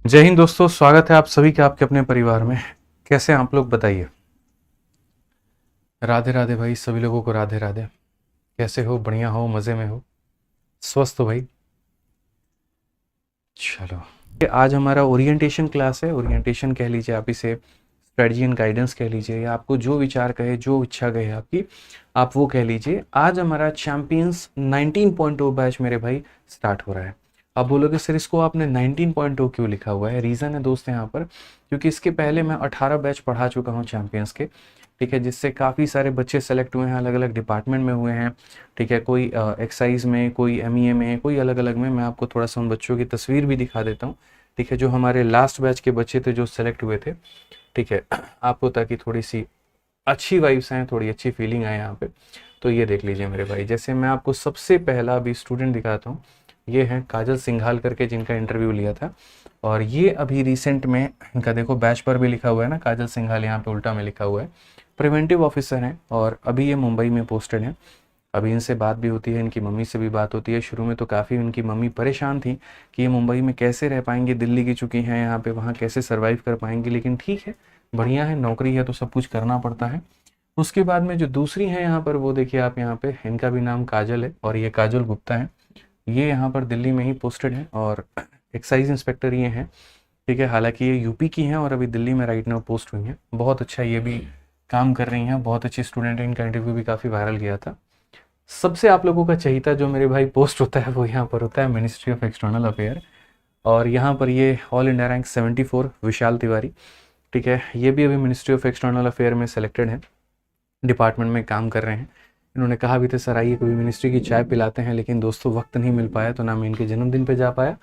जय हिंद दोस्तों, स्वागत है आप सभी के आपके अपने परिवार में। कैसे हैं आप लोग बताइए। राधे राधे भाई, सभी लोगों को राधे राधे। कैसे हो? बढ़िया हो? मज़े में हो? स्वस्थ हो भाई? चलो, ये आज हमारा ओरिएंटेशन क्लास है। ओरिएंटेशन कह लीजिए आप इसे, स्ट्रेटजी एंड गाइडेंस कह लीजिए, या आपको जो विचार कहे, जो इच्छा कहे आपकी, आप वो कह लीजिए। आज हमारा चैंपियंस 19.0 बैच मेरे भाई स्टार्ट हो रहा है। आप बोलोगे सर इसको आपने 19.0 क्यों लिखा हुआ है? रीज़न है दोस्त यहाँ पर, क्योंकि इसके पहले मैं 18 बैच पढ़ा चुका हूँ चैंपियंस के। ठीक है, जिससे काफ़ी सारे बच्चे सेलेक्ट हुए हैं, अलग अलग डिपार्टमेंट में हुए हैं। ठीक है, कोई एक्साइज में, कोई एमईए में, कोई अलग अलग में। मैं आपको थोड़ा सा उन बच्चों की तस्वीर भी दिखा देता हूँ। ठीक है, जो हमारे लास्ट बैच के बच्चे थे जो सेलेक्ट हुए थे। ठीक है, आपको ताकि थोड़ी सी अच्छी वाइब्स आए, थोड़ी अच्छी फीलिंग आए यहाँ पे। तो ये देख लीजिए मेरे भाई, जैसे मैं आपको सबसे पहला अभी स्टूडेंट दिखाता हूँ। ये हैं काजल सिंघाल करके, जिनका इंटरव्यू लिया था। और ये अभी रिसेंट में इनका देखो बैच पर भी लिखा हुआ है ना, काजल सिंघाल, यहाँ पे उल्टा में लिखा हुआ है। प्रिवेंटिव ऑफिसर हैं और अभी ये मुंबई में पोस्टेड हैं। अभी इनसे बात भी होती है, इनकी मम्मी से भी बात होती है। शुरू में तो काफ़ी इनकी मम्मी परेशान थी कि ये मुंबई में कैसे रह पाएंगे, दिल्ली की चुकी हैं यहाँ पे, वहाँ कैसे सर्वाइव कर पाएंगे। लेकिन ठीक है, बढ़िया है, नौकरी है तो सब कुछ करना पड़ता है। उसके बाद में जो दूसरी हैं यहाँ पर, वो देखिए आप यहाँ पे, इनका भी नाम काजल है और ये काजल गुप्ता है। ये यहाँ पर दिल्ली में ही पोस्टेड हैं और एक्साइज इंस्पेक्टर ये हैं। ठीक है, हालांकि ये यूपी की हैं और अभी दिल्ली में राइट नाउ पोस्ट हुई हैं। बहुत अच्छा ये भी काम कर रही हैं, बहुत अच्छी स्टूडेंट है। इनका इंटरव्यू भी काफ़ी वायरल गया था। सबसे आप लोगों का चहिता जो मेरे भाई पोस्ट होता है वो यहाँ पर होता है मिनिस्ट्री ऑफ एक्सटर्नल अफेयर। और यहाँ पर ये ऑल इंडिया रैंक 74 विशाल तिवारी। ठीक है, ये भी अभी मिनिस्ट्री ऑफ एक्सटर्नल अफेयर में सेलेक्टेड हैं, डिपार्टमेंट में काम कर रहे हैं। इन्होंने कहा भी था सर आइए कभी मिनिस्ट्री की चाय पिलाते हैं, लेकिन दोस्तों वक्त नहीं मिल पाया, तो ना मैं इनके जन्मदिन पे जा पाया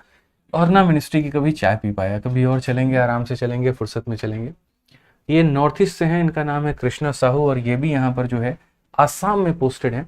और ना मिनिस्ट्री की कभी चाय पी पाया। कभी और चलेंगे, आराम से चलेंगे, फुर्सत में चलेंगे। ये नॉर्थ ईस्ट से हैं, इनका नाम है कृष्णा साहू और ये भी यहाँ पर जो है आसाम में पोस्टेड है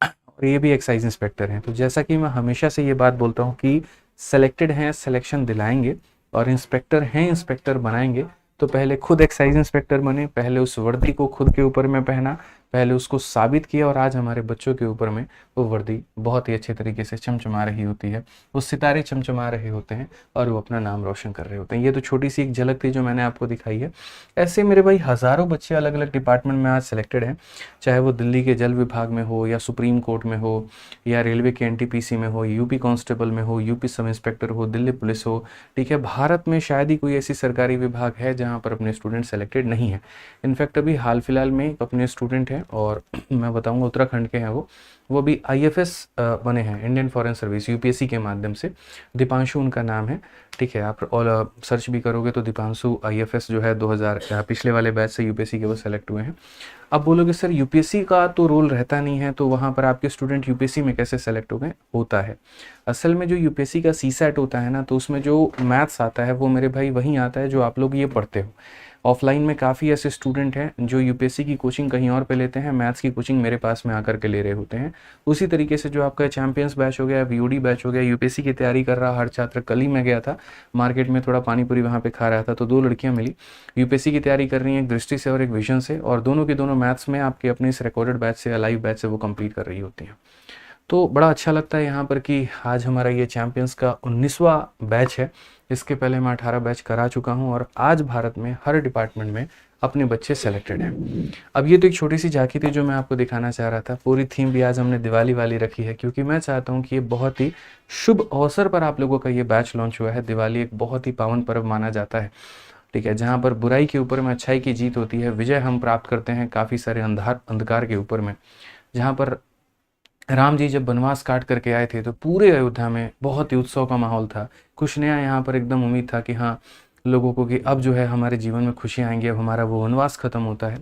और ये भी एक्साइज इंस्पेक्टर हैं। तो जैसा कि मैं हमेशा से ये बात बोलता हूँ कि सेलेक्टेड हैं, सिलेक्शन दिलाएंगे, और इंस्पेक्टर हैं, इंस्पेक्टर बनाएंगे। तो पहले खुद एक्साइज इंस्पेक्टर बने, पहले उस वर्दी को खुद के ऊपर में पहना, पहले उसको साबित किया, और आज हमारे बच्चों के ऊपर में वो वर्दी बहुत ही अच्छे तरीके से चमचमा रही होती है। वो सितारे चमचमा रहे होते हैं और वो अपना नाम रोशन कर रहे होते हैं। ये तो छोटी सी एक झलक थी जो मैंने आपको दिखाई है। ऐसे मेरे भाई हज़ारों बच्चे अलग अलग डिपार्टमेंट में आज सेलेक्टेड हैं, चाहे वो दिल्ली के जल विभाग में हो, या सुप्रीम कोर्ट में हो, या रेलवे के एनटीपीसी में हो, यूपी कांस्टेबल में हो, यूपी सब इंस्पेक्टर हो, दिल्ली पुलिस हो। ठीक है, भारत में शायद ही कोई ऐसी सरकारी विभाग है जहाँ पर अपने स्टूडेंट सेलेक्टेड नहीं है। इनफैक्ट अभी हाल फिलहाल में अपने स्टूडेंट हैं, और मैं बताऊंगा उत्तराखंड के हैं वो भी आईएफएस बने हैं, इंडियन फॉरेन सर्विस, यूपीएससी के माध्यम से। दीपांशु उनका नाम है। ठीक है, आप और सर्च भी करोगे तो दीपांशु आईएफएस जो है 2000 पिछले वाले बैच से यूपीएससी के वो सेलेक्ट हुए हैं। अब बोलोगे सर यूपीएससी का तो रोल रहता नहीं है, तो वहाँ पर आपके स्टूडेंट यूपीएससी में कैसे सेलेक्ट हो गए? होता है। असल में जो यूपीएससी का सीसैट होता है ना, तो उसमें जो मैथ्स आता है वो मेरे भाई वहीं आता है जो आप लोग ये पढ़ते हो। ऑफलाइन में काफ़ी ऐसे स्टूडेंट हैं जो यूपीएससी की कोचिंग कहीं और पे लेते हैं, मैथ्स की कोचिंग मेरे पास में आकर के ले रहे होते हैं। उसी तरीके से जो आपका चैंपियंस बैच हो गया, वीओडी बैच हो गया, यूपीएससी की तैयारी कर रहा हर छात्र, कल ही मैं गया था मार्केट में, थोड़ा पानी पूरी वहाँ पे खा रहा था, तो दो लड़कियाँ मिली, यूपीएससी की तैयारी कर रही हैं, एक दृष्टि से और एक विजन से, और दोनों के दोनों मैथ्स में आपके अपने इस रिकॉर्डेड बैच से या लाइव बैच से वो कंप्लीट कर रही होती हैं। तो बड़ा अच्छा लगता है यहाँ पर कि आज हमारा ये चैंपियंस का 19वां बैच है। इसके पहले मैं 18 बैच करा चुका हूँ और आज भारत में हर डिपार्टमेंट में अपने बच्चे सेलेक्टेड हैं। अब ये तो एक छोटी सी झांकी थी जो मैं आपको दिखाना चाह रहा था। पूरी थीम भी आज हमने दिवाली वाली रखी है, क्योंकि मैं चाहता हूँ कि ये बहुत ही शुभ अवसर पर आप लोगों का ये बैच लॉन्च हुआ है। दिवाली एक बहुत ही पावन पर्व माना जाता है। ठीक है, जहाँ पर बुराई के ऊपर में अच्छाई की जीत होती है, विजय हम प्राप्त करते हैं काफ़ी सारे अंधकार के ऊपर में। जहाँ पर राम जी जब वनवास काट करके आए थे तो पूरे अयोध्या में बहुत ही उत्सव का माहौल था। कुछ नया यहाँ पर एकदम उम्मीद था कि हाँ, लोगों को कि अब जो है हमारे जीवन में खुशियाँ आएंगी, अब हमारा वो वनवास खत्म होता है।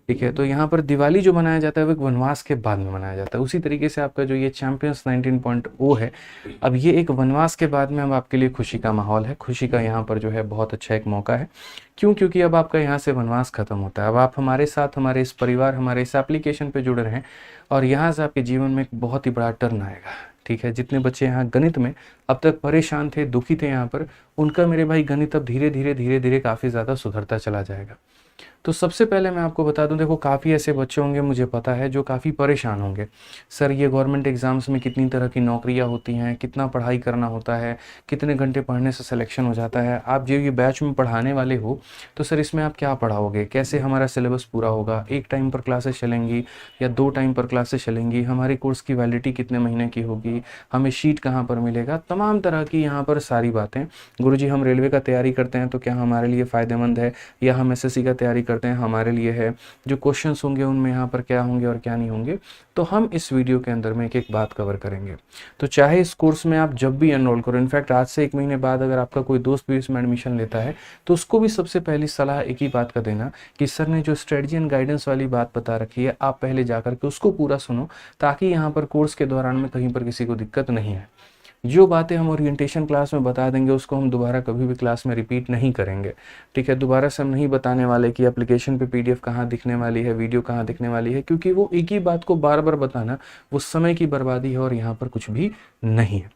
ठीक है, तो यहाँ पर दिवाली जो मनाया जाता है वो एक वनवास के बाद में मनाया जाता है। उसी तरीके से आपका जो ये चैंपियंस 19.0 है, अब ये एक वनवास के बाद में अब आपके लिए खुशी का माहौल है। खुशी का यहाँ पर जो है बहुत अच्छा एक मौका है। क्यों? क्योंकि अब आपका यहाँ से वनवास खत्म होता है। अब आप हमारे साथ, हमारे इस परिवार, हमारे इस एप्लीकेशन पे जुड़ रहे हैं, और यहाँ से आपके जीवन में एक बहुत ही बड़ा टर्न आएगा। ठीक है, जितने बच्चे यहाँ गणित में अब तक परेशान थे, दुखी थे यहाँ पर, उनका मेरे भाई गणित अब धीरे धीरे धीरे धीरे काफ़ी ज़्यादा सुधरता चला जाएगा। तो सबसे पहले मैं आपको बता दूं, देखो काफ़ी ऐसे बच्चे होंगे मुझे पता है जो काफ़ी परेशान होंगे, सर ये गवर्नमेंट एग्ज़ाम्स में कितनी तरह की नौकरियां होती हैं, कितना पढ़ाई करना होता है, कितने घंटे पढ़ने से सिलेक्शन हो जाता है। आप जो ये बैच में पढ़ाने वाले हो तो सर इसमें आप क्या पढ़ाओगे, कैसे हमारा सिलेबस पूरा होगा, एक टाइम पर क्लासेस चलेंगी या 2 टाइम पर क्लासेस चलेंगी, हमारी कोर्स की वैलिडिटी कितने महीने की होगी, हमें शीट कहाँ पर मिलेगा, तमाम तरह की यहाँ पर सारी बातें। गुरुजी हम रेलवे का तैयारी करते हैं तो क्या हमारे लिए फ़ायदेमंद है, या हम एसएससी का तैयारी करते हैं हमारे लिए है, जो क्वेश्चंस होंगे उनमें यहाँ पर क्या होंगे और क्या नहीं होंगे, तो हम इस वीडियो के अंदर में एक एक बात कवर करेंगे। तो चाहे इस कोर्स में आप जब भी एनरोल करो, इनफैक्ट आज से 1 महीने बाद अगर आपका कोई दोस्त भी इसमें एडमिशन लेता है तो उसको भी सबसे पहली सलाह एक ही बात का देना कि सर ने जो स्ट्रेटजी एंड गाइडेंस वाली बात बता रखी है आप पहले जाकर के उसको पूरा सुनो, ताकि यहाँ पर कोर्स के दौरान में कहीं पर किसी को दिक्कत नहीं है। जो बातें हम ओरिएंटेशन क्लास में बता देंगे उसको हम दोबारा कभी भी क्लास में रिपीट नहीं करेंगे, ठीक है। दोबारा से हम नहीं बताने वाले कि एप्लीकेशन पे पीडीएफ कहाँ दिखने वाली है, वीडियो कहाँ दिखने वाली है, क्योंकि वो एक ही बात को बार बार बताना वो समय की बर्बादी है और यहाँ पर कुछ भी नहीं है।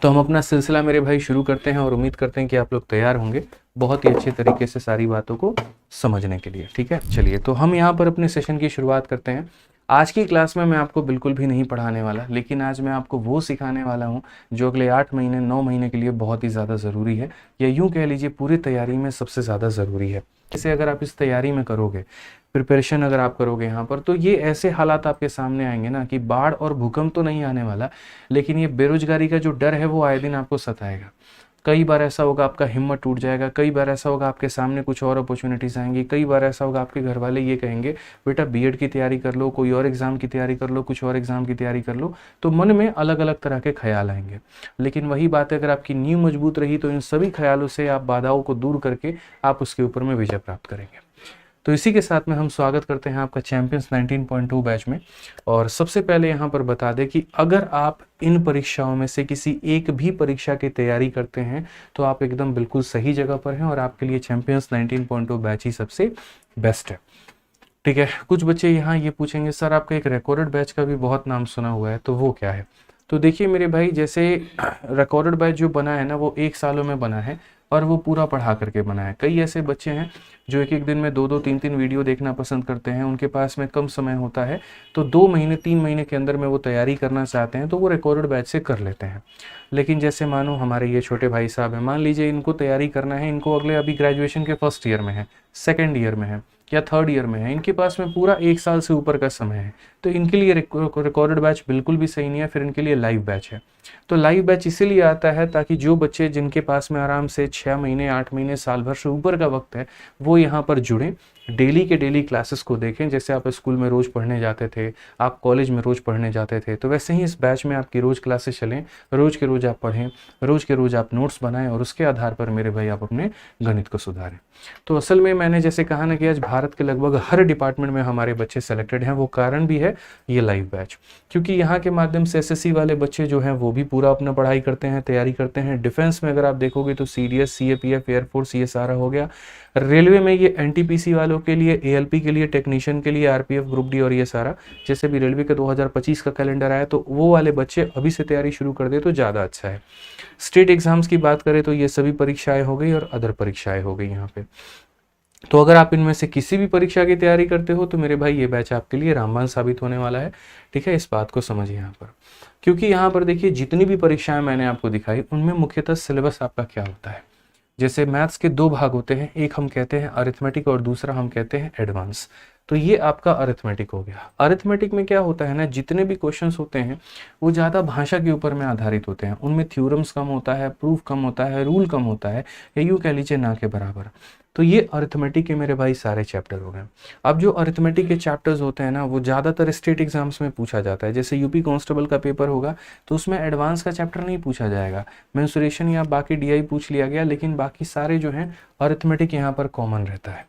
तो हम अपना सिलसिला मेरे भाई शुरू करते हैं और उम्मीद करते हैं कि आप लोग तैयार होंगे बहुत ही अच्छे तरीके से सारी बातों को समझने के लिए, ठीक है। चलिए तो हम यहाँ पर अपने सेशन की शुरुआत करते हैं। आज की क्लास में मैं आपको बिल्कुल भी नहीं पढ़ाने वाला, लेकिन आज मैं आपको वो सिखाने वाला हूँ जो अगले 8 महीने 9 महीने के लिए बहुत ही ज़्यादा ज़रूरी है, या यूँ कह लीजिए पूरी तैयारी में सबसे ज़्यादा ज़रूरी है। इसे अगर आप इस तैयारी में करोगे, प्रिपरेशन अगर आप करोगे यहाँ पर, तो ये ऐसे हालात आपके सामने आएंगे ना कि बाढ़ और भूकंप तो नहीं आने वाला, लेकिन ये बेरोजगारी का जो डर है वो आए दिन आपको सताएगा। कई बार ऐसा होगा आपका हिम्मत टूट जाएगा, कई बार ऐसा होगा आपके सामने कुछ और अपॉर्चुनिटीज़ आएंगी, कई बार ऐसा होगा आपके घर वाले ये कहेंगे बेटा बीएड की तैयारी कर लो, कोई और एग्ज़ाम की तैयारी कर लो, कुछ और एग्ज़ाम की तैयारी कर लो, तो मन में अलग अलग तरह के ख्याल आएंगे। लेकिन वही बात है, अगर आपकी नींव मजबूत रही तो इन सभी ख्यालों से आप बाधाओं को दूर करके आप उसके ऊपर में विजय प्राप्त करेंगे। तो इसी के साथ में हम स्वागत करते हैं आपका चैंपियंस 19.2 बैच में। और सबसे पहले यहाँ पर बता दें कि अगर आप इन परीक्षाओं में से किसी एक भी परीक्षा की तैयारी करते हैं तो आप एकदम बिल्कुल सही जगह पर हैं और आपके लिए चैंपियंस 19.2 बैच ही सबसे बेस्ट है, ठीक है। कुछ बच्चे यहाँ ये पूछेंगे सर आपका एक रिकॉर्डेड बैच का भी बहुत नाम सुना हुआ है, तो वो क्या है। तो देखिए मेरे भाई, जैसे रिकॉर्डेड बैच जो बना है ना वो 1 सालों में बना है और वो पूरा पढ़ा करके बना है। कई ऐसे बच्चे हैं जो एक एक दिन में 2-2 3-3 वीडियो देखना पसंद करते हैं, उनके पास में कम समय होता है, तो 2 महीने 3 महीने के अंदर में वो तैयारी करना चाहते हैं तो वो रिकॉर्डेड बैच से कर लेते हैं। लेकिन जैसे मानो हमारे ये छोटे भाई साहब हैं, मान लीजिए इनको तैयारी करना है, इनको अगले अभी ग्रेजुएशन के फर्स्ट ईयर में है, सेकेंड ईयर में है या थर्ड ईयर में है, इनके पास में पूरा 1 साल से ऊपर का समय है, तो इनके लिए रिकॉर्डेड बैच बिल्कुल भी सही नहीं है, फिर इनके लिए लाइव बैच है। तो लाइव बैच इसीलिए आता है ताकि जो बच्चे जिनके पास में आराम से 6 महीने 8 महीने साल भर से ऊपर का वक्त है वो यहाँ पर जुड़ें, डेली के डेली क्लासेस को देखें। जैसे आप स्कूल में रोज़ पढ़ने जाते थे, आप कॉलेज में रोज़ पढ़ने जाते थे, तो वैसे ही इस बैच में आपकी रोज़ क्लासेस चलें, रोज़ के रोज़ आप पढ़ें, रोज़ के रोज़ आप नोट्स बनाएं और उसके आधार पर मेरे भाई आप अपने गणित को सुधारें। तो असल में मैंने जैसे कहा ना कि आज भारत के लगभग हर डिपार्टमेंट में हमारे बच्चे सेलेक्टेड हैं, वो कारण भी है ये लाइव बैच, क्योंकि यहाँ के माध्यम से एसएससी वाले बच्चे जो हैं वो भी पूरा अपना पढ़ाई करते हैं, तैयारी करते हैं। डिफेंस में अगर आप देखोगे तो सीडीएस, सीएपीएफ, एयरफोर्स ये सारा हो गया। रेलवे में ये एनटीपीसी वालों के लिए, एएलपी के लिए, टेक्नीशियन के लिए, आरपीएफ, ग्रुप डी और ये सारा, जैसे भी रेलवे का 2025 का कैलेंडर आया तो वो वाले बच्चे अभी से तैयारी शुरू कर दे तो ज़्यादा अच्छा है। स्टेट एग्जाम्स की बात करें तो ये सभी परीक्षाएं हो गई और अदर परीक्षाएं हो गई यहाँ पे। तो अगर आप इनमें से किसी भी परीक्षा की तैयारी करते हो तो मेरे भाई ये बैच आपके लिए रामबाण साबित होने वाला है, ठीक है। इस बात को समझिए यहाँ पर, क्योंकि यहाँ पर देखिए जितनी भी परीक्षाएं मैंने आपको दिखाई उनमें मुख्यतः सिलेबस आपका क्या होता है। जैसे मैथ्स के 2 भाग होते हैं, एक हम कहते हैं अरिथमेटिक और दूसरा हम कहते हैं एडवांस। तो ये आपका अरिथमेटिक हो गया। अरिथमेटिक में क्या होता है ना, जितने भी क्वेश्चंस होते हैं वो ज़्यादा भाषा के ऊपर में आधारित होते हैं, उनमें थ्योरम्स कम होता है, प्रूफ कम होता है, रूल कम होता है, या यूँ कह लीजिए ना के बराबर। तो ये अरिथमेटिक के मेरे भाई सारे चैप्टर हो गए। अब जो अरिथमेटिक के चैप्टर्स होते हैं ना वो ज़्यादातर स्टेट एग्जाम्स में पूछा जाता है। जैसे यूपी कांस्टेबल का पेपर होगा तो उसमें एडवांस का चैप्टर नहीं पूछा जाएगा, मेंसुरेशन या बाकी डीआई पूछ लिया गया, लेकिन बाकी सारे जो हैं अरिथमेटिक यहाँ पर कॉमन रहता है।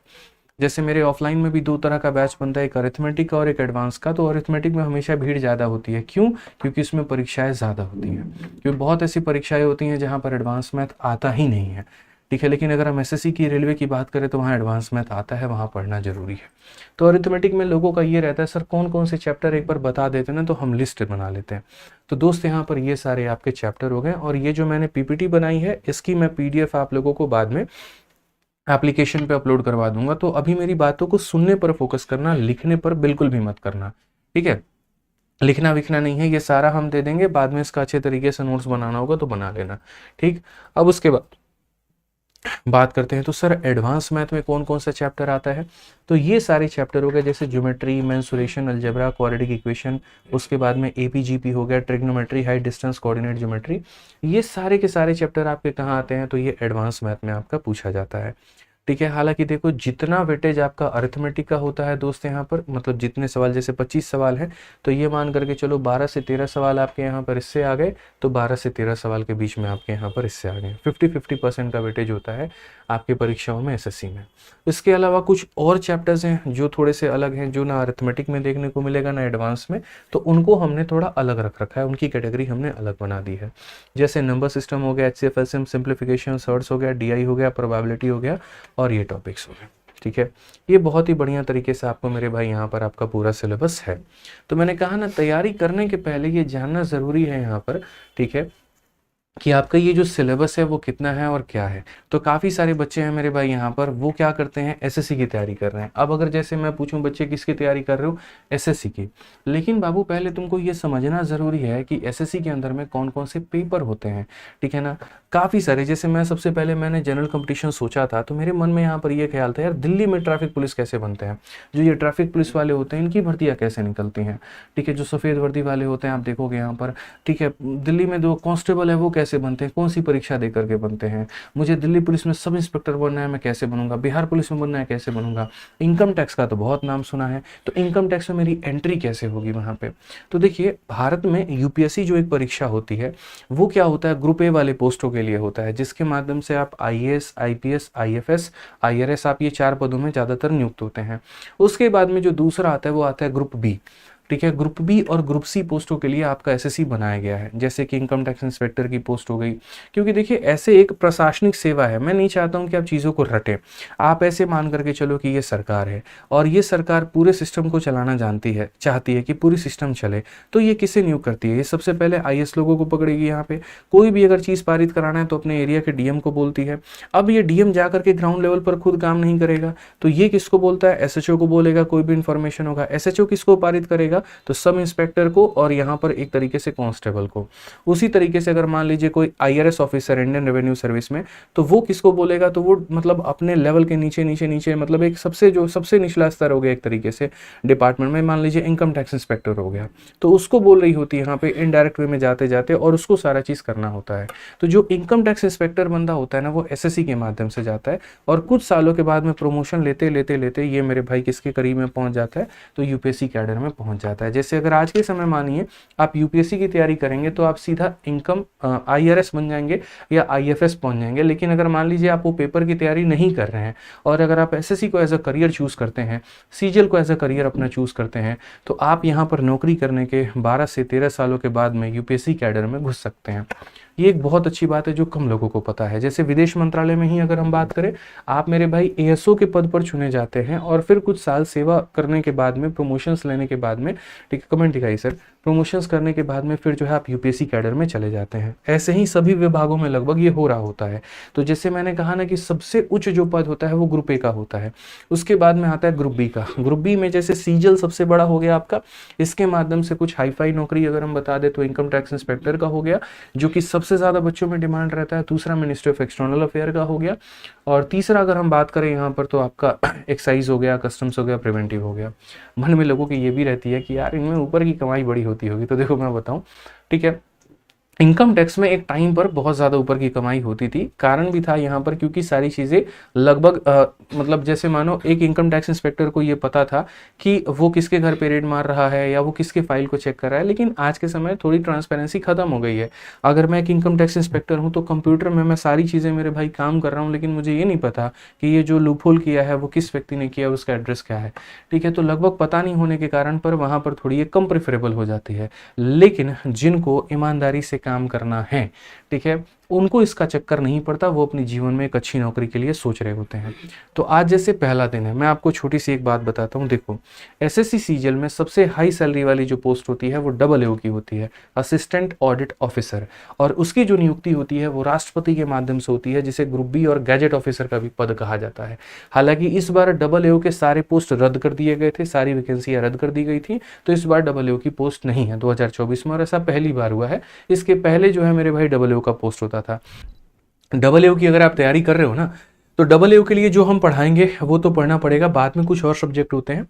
जैसे मेरे ऑफलाइन में भी 2 तरह का बैच बनता है, एक अरिथमेटिक का और एक एडवांस का। तो अरिथमेटिक में हमेशा भीड़ ज़्यादा होती है, क्यों? क्योंकि इसमें परीक्षाएं ज़्यादा होती हैं, क्योंकि बहुत ऐसी परीक्षाएं होती हैं जहाँ पर एडवांस मैथ आता ही नहीं है, ठीक है। लेकिन अगर हम एसएससी की, रेलवे की बात करें तो वहाँ एडवांस मैथ आता है, वहाँ पढ़ना जरूरी है। तो अरिथमेटिक में लोगों का ये रहता है सर कौन कौन से चैप्टर एक बार बता देते हैं ना तो हम लिस्ट बना लेते हैं। तो दोस्त यहाँ पर ये सारे आपके चैप्टर हो गए, और ये जो मैंने पीपीटी बनाई है इसकी मैं पीडीएफ आप लोगों को बाद में एप्लीकेशन पे अपलोड करवा दूंगा। तो अभी मेरी बातों को सुनने पर फोकस करना, लिखने पर बिल्कुल भी मत करना, ठीक है। लिखना विखना नहीं है, ये सारा हम दे देंगे, बाद में इसका अच्छे तरीके से नोट्स बनाना होगा तो बना लेना, ठीक। अब उसके बाद बात करते हैं तो सर एडवांस मैथ में कौन कौन सा चैप्टर आता है। तो ये सारे चैप्टर हो गए, जैसे geometry, mensuration, algebra, quadratic equation, उसके बाद में एपीजीपी हो गया, trigonometry, height distance coordinate geometry. ये सारे के सारे चैप्टर आपके कहाँ आते हैं, तो ये एडवांस मैथ में आपका पूछा जाता है, ठीक है। हालांकि देखो जितना वेटेज आपका अरिथमेटिक का होता है दोस्त यहाँ पर, मतलब जितने सवाल, जैसे 25 सवाल हैं, तो ये मान करके चलो 12 से 13 सवाल आपके यहाँ पर इससे आ गए, तो 12 से 13 सवाल के बीच में आपके यहाँ पर इससे आ गए। 50-50% का वेटेज होता है आपके परीक्षाओं में, एसएससी में। इसके अलावा कुछ और चैप्टर्स हैं जो थोड़े से अलग हैं, जो ना अरिथमेटिक में देखने को मिलेगा ना एडवांस में, तो उनको हमने थोड़ा अलग रख रखा है, उनकी कैटेगरी हमने अलग बना दी है। जैसे नंबर सिस्टम हो गया, HCF, LCM, सिंप्लीफिकेशन, सर्ट्स हो गया, DI हो गया, प्रोबेबिलिटी हो गया, और ये टॉपिक्स हो गए, ठीक है। ये बहुत ही बढ़िया तरीके से आपको मेरे भाई यहाँ पर आपका पूरा सिलेबस है। तो मैंने कहा ना, तैयारी करने के पहले ये जानना ज़रूरी है यहाँ पर, ठीक है, कि आपका ये जो सिलेबस है वो कितना है और क्या है। तो काफ़ी सारे बच्चे हैं मेरे भाई यहाँ पर, वो क्या करते हैं, एसएससी की तैयारी कर रहे हैं। अब अगर जैसे मैं पूछूं बच्चे किसकी तैयारी कर रहे हो, एसएससी की, लेकिन बाबू पहले तुमको ये समझना ज़रूरी है कि एसएससी के अंदर में कौन कौन से पेपर होते हैं, ठीक है ना। काफ़ी सारे, जैसे मैं सबसे पहले मैंने जनरल कंपटीशन सोचा था, तो मेरे मन में यहाँ पर ये ख्याल था, यार दिल्ली में ट्रैफिक पुलिस कैसे बनते हैं, जो ये ट्रैफिक पुलिस वाले होते हैं इनकी भर्तियाँ कैसे निकलती हैं, ठीक है। जो सफ़ेद वर्दी वाले होते हैं आप देखोगे यहाँ पर, ठीक है, दिल्ली में जो कांस्टेबल है वो कैसे बनते हैं, कौन सी परीक्षा दे करके बनते हैं। मुझे दिल्ली पुलिस में सब इंस्पेक्टर बनना है, मैं कैसे बनूंगा, बिहार पुलिस में बनना है, कैसे बनूंगा। इनकम टैक्स का तो बहुत नाम सुना है, तो इनकम टैक्स में मेरी एंट्री कैसे होगी वहाँ पे। तो देखिए भारत में यूपीएससी जो एक परीक्षा होती है वो क्या होता है, ग्रुप ए वाले पोस्टों के लिए होता है, जिसके माध्यम से आप आईएएस, आईपीएस, आईएफएस, आईआरएस, आप ये 4 पदों में ज़्यादातर नियुक्त होते हैं। उसके बाद में जो दूसरा आता है वो आता है ग्रुप बी, ठीक है। ग्रुप बी और ग्रुप सी पोस्टों के लिए आपका एसएससी बनाया गया है, जैसे कि इनकम टैक्स इंस्पेक्टर की पोस्ट हो गई। क्योंकि देखिए ऐसे एक प्रशासनिक सेवा है, मैं नहीं चाहता हूं कि आप चीज़ों को रटें। आप ऐसे मान करके चलो कि ये सरकार है और ये सरकार पूरे सिस्टम को चलाना जानती है, चाहती है कि पूरी सिस्टम चले, तो ये किसे नियुक्त करती है, ये सबसे पहले आईएएस लोगों को पकड़ेगी। यहाँ पे कोई भी अगर चीज़ पारित कराना है तो अपने एरिया के डीएम को बोलती है। अब ये डीएम जा करके ग्राउंड लेवल पर खुद काम नहीं करेगा, तो ये किसको बोलता है, एसएचओ को बोलेगा। कोई भी इंफॉर्मेशन होगा, एसएचओ किसको पारित करेगा, तो सब इंस्पेक्टर को, और यहाँ पर एक तरीके से कांस्टेबल को। उसी तरीके से अगर मान लीजिए कोई IRS officer Indian revenue service में, तो वो किसको बोलेगा, तो वो मतलब अपने लेवल के नीचे नीचे नीचे, मतलब एक सबसे निचला स्तर हो गया एक तरीके से डिपार्टमेंट में, मान लीजिए इनकम टैक्स इंस्पेक्टर हो गया, तो उसको बोल रही होती है यहाँ पे इनडायरेक्ट वे में जाते जाते, और उसको सारा चीज़ करना होता है। तो जो इनकम टैक्स इंस्पेक्टर बंदा होता है ना, वो एसएससी के माध्यम से जाता है, और कुछ सालों के बाद में प्रमोशन लेते लेते लेते ये मेरे भाई किसके करीब में पहुंच जाता है, तो यूपीएससी कैडर में पहुंच जाता है। जैसे अगर आज के समय मानिए आप यूपीएससी की तैयारी करेंगे तो आप सीधा इनकम आईआरएस बन जाएंगे या आईएफएस पहुंच जाएंगे। लेकिन अगर मान लीजिए आप वो पेपर की तैयारी नहीं कर रहे हैं और अगर आप एसएससी को एज अ करियर चूज करते हैं, सीजीएल को एज अ करियर अपना चूज करते हैं, तो आप यहाँ पर नौकरी करने के 12 से 13 सालों के बाद में यूपीएससी कैडर में घुस सकते हैं। ये एक बहुत अच्छी बात है जो कम लोगों को पता है। जैसे विदेश मंत्रालय में ही अगर हम बात करें, आप मेरे भाई एएसओ के पद पर चुने जाते हैं और फिर कुछ साल सेवा करने के बाद में, प्रमोशंस लेने के बाद में, ठीक है, कमेंट दिखाई सर, प्रमोशंस करने के बाद में फिर जो है आप यूपीएससी कैडर में चले जाते हैं। ऐसे ही सभी विभागों में लगभग ये हो रहा होता है। तो जैसे मैंने कहा ना कि सबसे उच्च जो पद होता है वो ग्रुप ए का होता है, उसके बाद में आता है ग्रुप बी का। ग्रुप बी में जैसे सीजीएल सबसे बड़ा हो गया आपका, इसके माध्यम से कुछ हाईफाई नौकरी अगर हम बता दें तो इनकम टैक्स इंस्पेक्टर का हो गया, जो कि सबसे ज़्यादा बच्चों में डिमांड रहता है। दूसरा मिनिस्ट्री ऑफ एक्सटर्नल अफेयर का हो गया, और तीसरा अगर हम बात करें यहाँ पर तो आपका एक्साइज हो गया, कस्टम्स हो गया, प्रिवेंटिव हो गया। मन में लोगों की ये भी रहती है कि यार इनमें ऊपर की कमाई बड़ी होती होगी, तो देखो मैं बताऊं, ठीक है, इनकम टैक्स में एक टाइम पर बहुत ज़्यादा ऊपर की कमाई होती थी। कारण भी था यहाँ पर, क्योंकि सारी चीज़ें लगभग मतलब जैसे मानो एक इनकम टैक्स इंस्पेक्टर को ये पता था कि वो किसके घर पे रेड मार रहा है या वो किसके फाइल को चेक कर रहा है। लेकिन आज के समय थोड़ी ट्रांसपेरेंसी खत्म हो गई है। अगर मैं एक इनकम टैक्स इंस्पेक्टर हूँ तो कंप्यूटर में मैं सारी चीज़ें मेरे भाई काम कर रहा हूँ, लेकिन मुझे ये नहीं पता कि ये जो लूपहोल किया है वो किस व्यक्ति ने किया, उसका एड्रेस क्या है, ठीक है। तो लगभग पता नहीं होने के कारण पर वहाँ पर थोड़ी ये कम प्रेफरेबल हो जाती है। लेकिन जिनको ईमानदारी से काम करना है, ठीक है, उनको इसका चक्कर नहीं पड़ता, वो अपने जीवन में एक अच्छी नौकरी के लिए सोच रहे होते हैं। तो आज जैसे पहला दिन है, मैं आपको छोटी सी एक बात बताता हूँ। देखो, एसएससी सीजीएल में सबसे हाई सैलरी वाली जो पोस्ट होती है वो डबल एओ की होती है, असिस्टेंट ऑडिट ऑफिसर, और उसकी जो नियुक्ति होती है वो राष्ट्रपति के माध्यम से होती है, जिसे ग्रुप बी और गैजेट ऑफिसर का भी पद कहा जाता है। हालांकि इस बार डबल एओ के सारे पोस्ट रद्द कर दिए गए थे, सारी वैकेंसियां रद्द कर दी गई थी, तो इस बार डबल एओ की पोस्ट नहीं है 2024 में, और ऐसा पहली बार हुआ है। इसके पहले जो है मेरे भाई डबल एओ का पोस्ट होता था। डबल एओ की अगर आप तैयारी कर रहे हो ना, तो डबल एओ के लिए जो हम पढ़ाएंगे वो तो पढ़ना पड़ेगा, बाद में कुछ और सब्जेक्ट होते हैं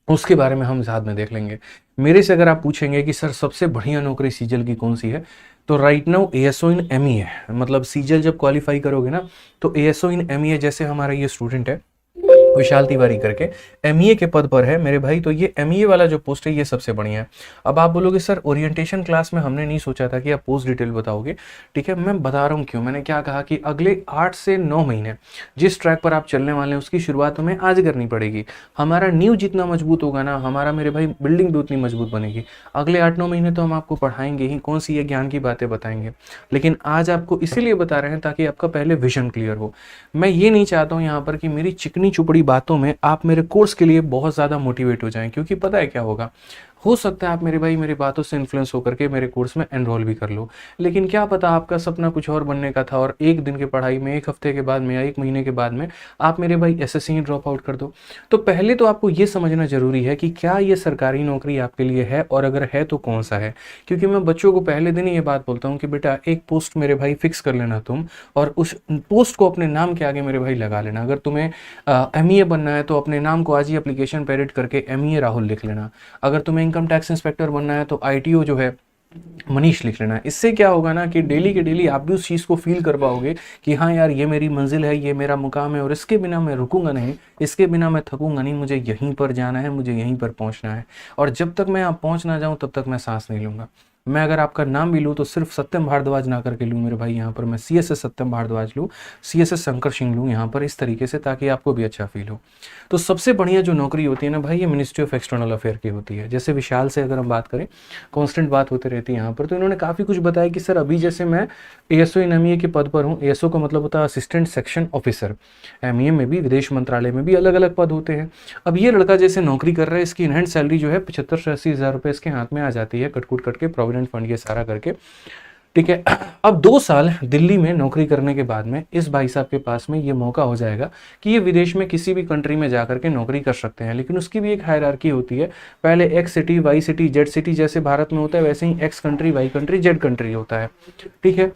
उसके बारे में हम साथ में देख लेंगे। मेरे से अगर आप पूछेंगे कि सर सबसे बढ़िया नौकरी सीजल की कौन सी है, तो राइट नाउ एएसओ इन एमई है। मतलब सीजल जब क्वालिफाई करोगे ना, तो एएसओ इन एमई है। जैसे हमारा ये स्टूडेंट है विशाल तिवारी करके, एमईए के पद पर है मेरे भाई, तो ये एमईए वाला जो पोस्ट है ये सबसे बढ़िया है। अब आप बोलोगे सर ओरिएंटेशन क्लास में हमने नहीं सोचा था कि आप पोस्ट डिटेल बताओगे। ठीक है, मैं बता रहा हूँ क्यों। मैंने क्या कहा कि अगले 8 से 9 महीने जिस ट्रैक पर आप चलने वाले हैं उसकी शुरुआत हमें आज करनी पड़ेगी। हमारा नींव जितना मजबूत होगा ना, हमारा मेरे भाई बिल्डिंग भी उतनी मजबूत बनेगी। अगले 8-9 महीने तो हम आपको पढ़ाएंगे ही, कौन सी ये ज्ञान की बातें बताएंगे, लेकिन आज आपको इसीलिए बता रहे हैं ताकि आपका पहले विजन क्लियर हो। मैं ये नहीं चाहता हूँ यहाँ पर कि मेरी चिकनी चुपड़ी बातों में आप मेरे कोर्स के लिए बहुत ज़्यादा मोटिवेट हो जाएं, क्योंकि पता है क्या होगा, हो सकता है आप मेरे भाई मेरी बातों से इन्फ्लुएंस होकर के मेरे कोर्स में एनरोल भी कर लो, लेकिन क्या पता आपका सपना कुछ और बनने का था और एक दिन की पढ़ाई में, एक हफ्ते के बाद में या 1 महीने के बाद में आप मेरे भाई एसएससी ही ड्रॉप आउट कर दो। तो पहले तो आपको ये समझना जरूरी है कि क्या ये सरकारी नौकरी आपके लिए है, और अगर है तो कौन सा है। क्योंकि मैं बच्चों को पहले दिन ही ये बात बोलता हूँ कि बेटा एक पोस्ट मेरे भाई फिक्स कर लेना तुम, और उस पोस्ट को अपने नाम के आगे मेरे भाई लगा लेना। अगर तुम्हें एमईए बनना है तो अपने नाम को आज ही एप्लीकेशन पे एडिट करके एमईए राहुल लिख लेना। अगर तुम्हें इनकम टैक्स इंस्पेक्टर बनना है तो आईटीओ जो है मनीष लिख लेना। इससे क्या होगा ना कि डेली के डेली आप भी उस चीज़ को फील कर पाओगे कि हाँ यार ये मेरी मंजिल है, ये मेरा मुकाम है, और इसके बिना मैं रुकूंगा नहीं, इसके बिना मैं थकूंगा नहीं, मुझे यहीं पर जाना है, मुझे यहीं पर पहुंचना है, और जब तक मैं यहाँ पहुंच ना जाऊं तब तक मैं सांस नहीं लूंगा। मैं अगर आपका नाम भी लूँ तो सिर्फ सत्यम भारद्वाज ना करके लूँ मेरे भाई, यहाँ पर मैं सीएसएस सत्यम भारद्वाज लूँ, सीएसएस शंकर सिंह लूँ यहाँ पर, इस तरीके से, ताकि आपको भी अच्छा फील हो। तो सबसे बढ़िया जो नौकरी होती है ना भाई, ये मिनिस्ट्री ऑफ एक्सटर्नल अफेयर की होती है। जैसे विशाल से अगर हम बात करें, कांस्टेंट बात होती रहती है यहाँ पर, तो इन्होंने काफ़ी कुछ बताया कि सर अभी जैसे मैं एएसओ इन एमईए के पद पर हूँ। एएसओ का मतलब होता है असिस्टेंट सेक्शन ऑफिसर। एमईए में भी, विदेश मंत्रालय में भी अलग अलग पद होते हैं। अब ये लड़का जैसे नौकरी कर रहा है, इसकी इनहैंड सैलरी जो है 75 से 80 हज़ार रुपये इसके हाथ में आ जाती है, कटकुट करके प्रोविडेंट फंड ये सारा करके। ठीक है, अब 2 साल दिल्ली में नौकरी करने के बाद में इस भाई साहब के पास में ये मौका हो जाएगा कि ये विदेश में किसी भी कंट्री में जाकर के नौकरी कर सकते हैं, लेकिन उसकी भी एक हायरार्की होती है। पहले X city, Y city, Z city, जैसे भारत में होता है वैसे ही X country, Y country, Z country होता है। ठीक है,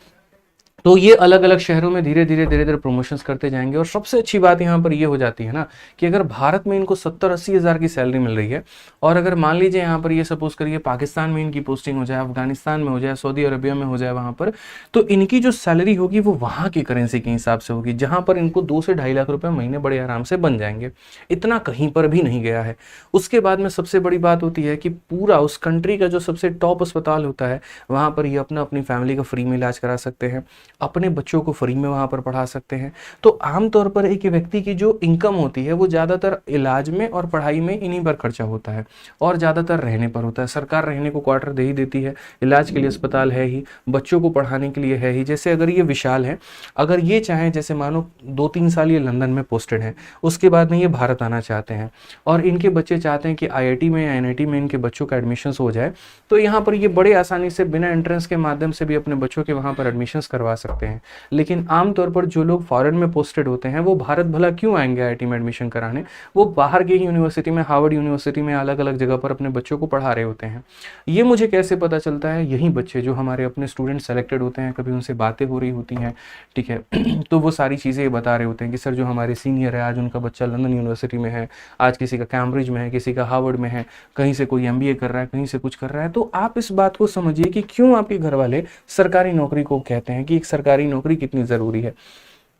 तो ये अलग अलग शहरों में धीरे धीरे प्रमोशंस करते जाएंगे। और सबसे अच्छी बात यहाँ पर ये हो जाती है ना कि अगर भारत में इनको 70-80 हज़ार की सैलरी मिल रही है, और अगर मान लीजिए यहाँ पर ये सपोज करिए पाकिस्तान में इनकी पोस्टिंग हो जाए, अफगानिस्तान में हो जाए, सऊदी अरबिया में हो जाए वहाँ पर, तो इनकी जो सैलरी होगी वो वहाँ की करेंसी के हिसाब से होगी, जहाँ पर इनको 2 से 2.5 लाख रुपये महीने बड़े आराम से बन जाएंगे। इतना कहीं पर भी नहीं गया है। उसके बाद में सबसे बड़ी बात होती है कि पूरा उस कंट्री का जो सबसे टॉप अस्पताल होता है वहाँ पर ये अपनी फैमिली का फ्री में इलाज करा सकते हैं, अपने बच्चों को फ्री में वहां पर पढ़ा सकते हैं। तो आमतौर पर एक व्यक्ति की जो इनकम होती है वो ज्यादातर इलाज में और पढ़ाई में इन्हीं पर खर्चा होता है, और ज्यादातर रहने पर होता है। सरकार रहने को क्वार्टर दे ही देती है, इलाज के लिए अस्पताल है ही, बच्चों को पढ़ाने के लिए है ही। जैसे अगर ये विशाल है, अगर ये चाहें, जैसे मानो 2-3 साल ये लंदन में पोस्टेड है, उसके बाद में ये भारत आना चाहते हैं, और इनके बच्चे चाहते हैं कि आईआईटी में या एनआईटी में इनके बच्चों का एडमिशन हो जाए, तो यहाँ पर ये बड़े आसानी से बिना एंट्रेंस के माध्यम से भी अपने बच्चों के वहाँ पर एडमिशन करवा सकते हैं। लेकिन आमतौर पर जो लोग फॉरेन में पोस्टेड होते हैं वो भारत भला क्यों आएंगे आईआईटी में एडमिशन कराने, वो बाहर की यूनिवर्सिटी में, हार्वर्ड यूनिवर्सिटी में, अलग अलग जगह पर अपने बच्चों को पढ़ा रहे होते हैं। ये मुझे कैसे पता चलता है, यही बच्चे जो हमारे अपने स्टूडेंट सेलेक्टेड होते हैं, कभी उनसे बातें हो रही होती हैं, ठीक है, तो वो सारी चीज़ें बता रहे होते हैं कि सर जो हमारे सीनियर है, आज उनका बच्चा लंदन यूनिवर्सिटी में है, आज किसी का कैम्ब्रिज में है, किसी का हार्वर्ड में है, कहीं से कोई एमबीए कर रहा है, कहीं से कुछ कर रहा है। तो आप इस बात को समझिए कि क्यों आपके घर वाले सरकारी नौकरी को कहते हैं कि एक सरकारी नौकरी कितनी ज़रूरी है।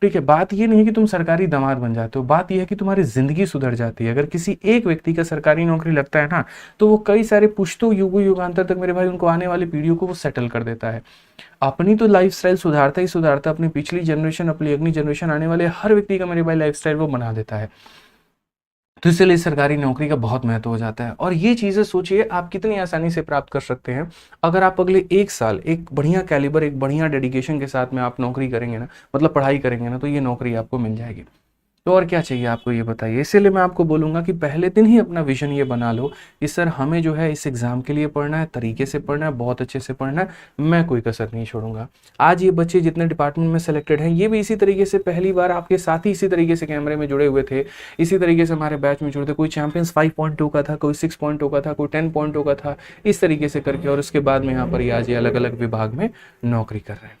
ठीक है, बात ये नहीं है कि तुम सरकारी दामाद बन जाते हो, बात ये है कि तुम्हारी जिंदगी सुधर जाती है। अगर किसी एक व्यक्ति का सरकारी नौकरी लगता है ना, तो वो कई सारे पुश्तों युगों युगांतर तक मेरे भाई उनको आने वाली पीढ़ियों को वो सेटल कर देता है। अपनी तो लाइफस्टाइल सुधारता ही सुधारता, अपनी पिछली जनरेशन, अपनी अगली जनरेशन, आने वाले हर व्यक्ति का मेरे भाई लाइफस्टाइल वो बना देता है। तो इसलिए सरकारी नौकरी का बहुत महत्व हो जाता है। और ये चीज़ें सोचिए आप कितनी आसानी से प्राप्त कर सकते हैं। अगर आप अगले 1 साल एक बढ़िया कैलिबर, एक बढ़िया डेडिकेशन के साथ में आप नौकरी करेंगे ना, मतलब पढ़ाई करेंगे ना, तो ये नौकरी आपको मिल जाएगी। तो और क्या चाहिए आपको ये बताइए। इसीलिए मैं आपको बोलूँगा कि पहले दिन ही अपना विज़न ये बना लो कि सर हमें जो है इस एग्ज़ाम के लिए पढ़ना है, तरीके से पढ़ना है, बहुत अच्छे से पढ़ना है, मैं कोई कसर नहीं छोड़ूंगा। आज ये बच्चे जितने डिपार्टमेंट में सेलेक्टेड हैं, ये भी इसी तरीके से पहली बार आपके साथ ही इसी तरीके से कैमरे में जुड़े हुए थे, इसी तरीके से हमारे बैच में जुड़े थे। कोई चैंपियंस 5.2 का था, कोई 6.2 का था, कोई 10.2 का था, इस तरीके से करके, और उसके बाद में यहाँ पर ये आज ये अलग अलग विभाग में नौकरी कर रहे हैं।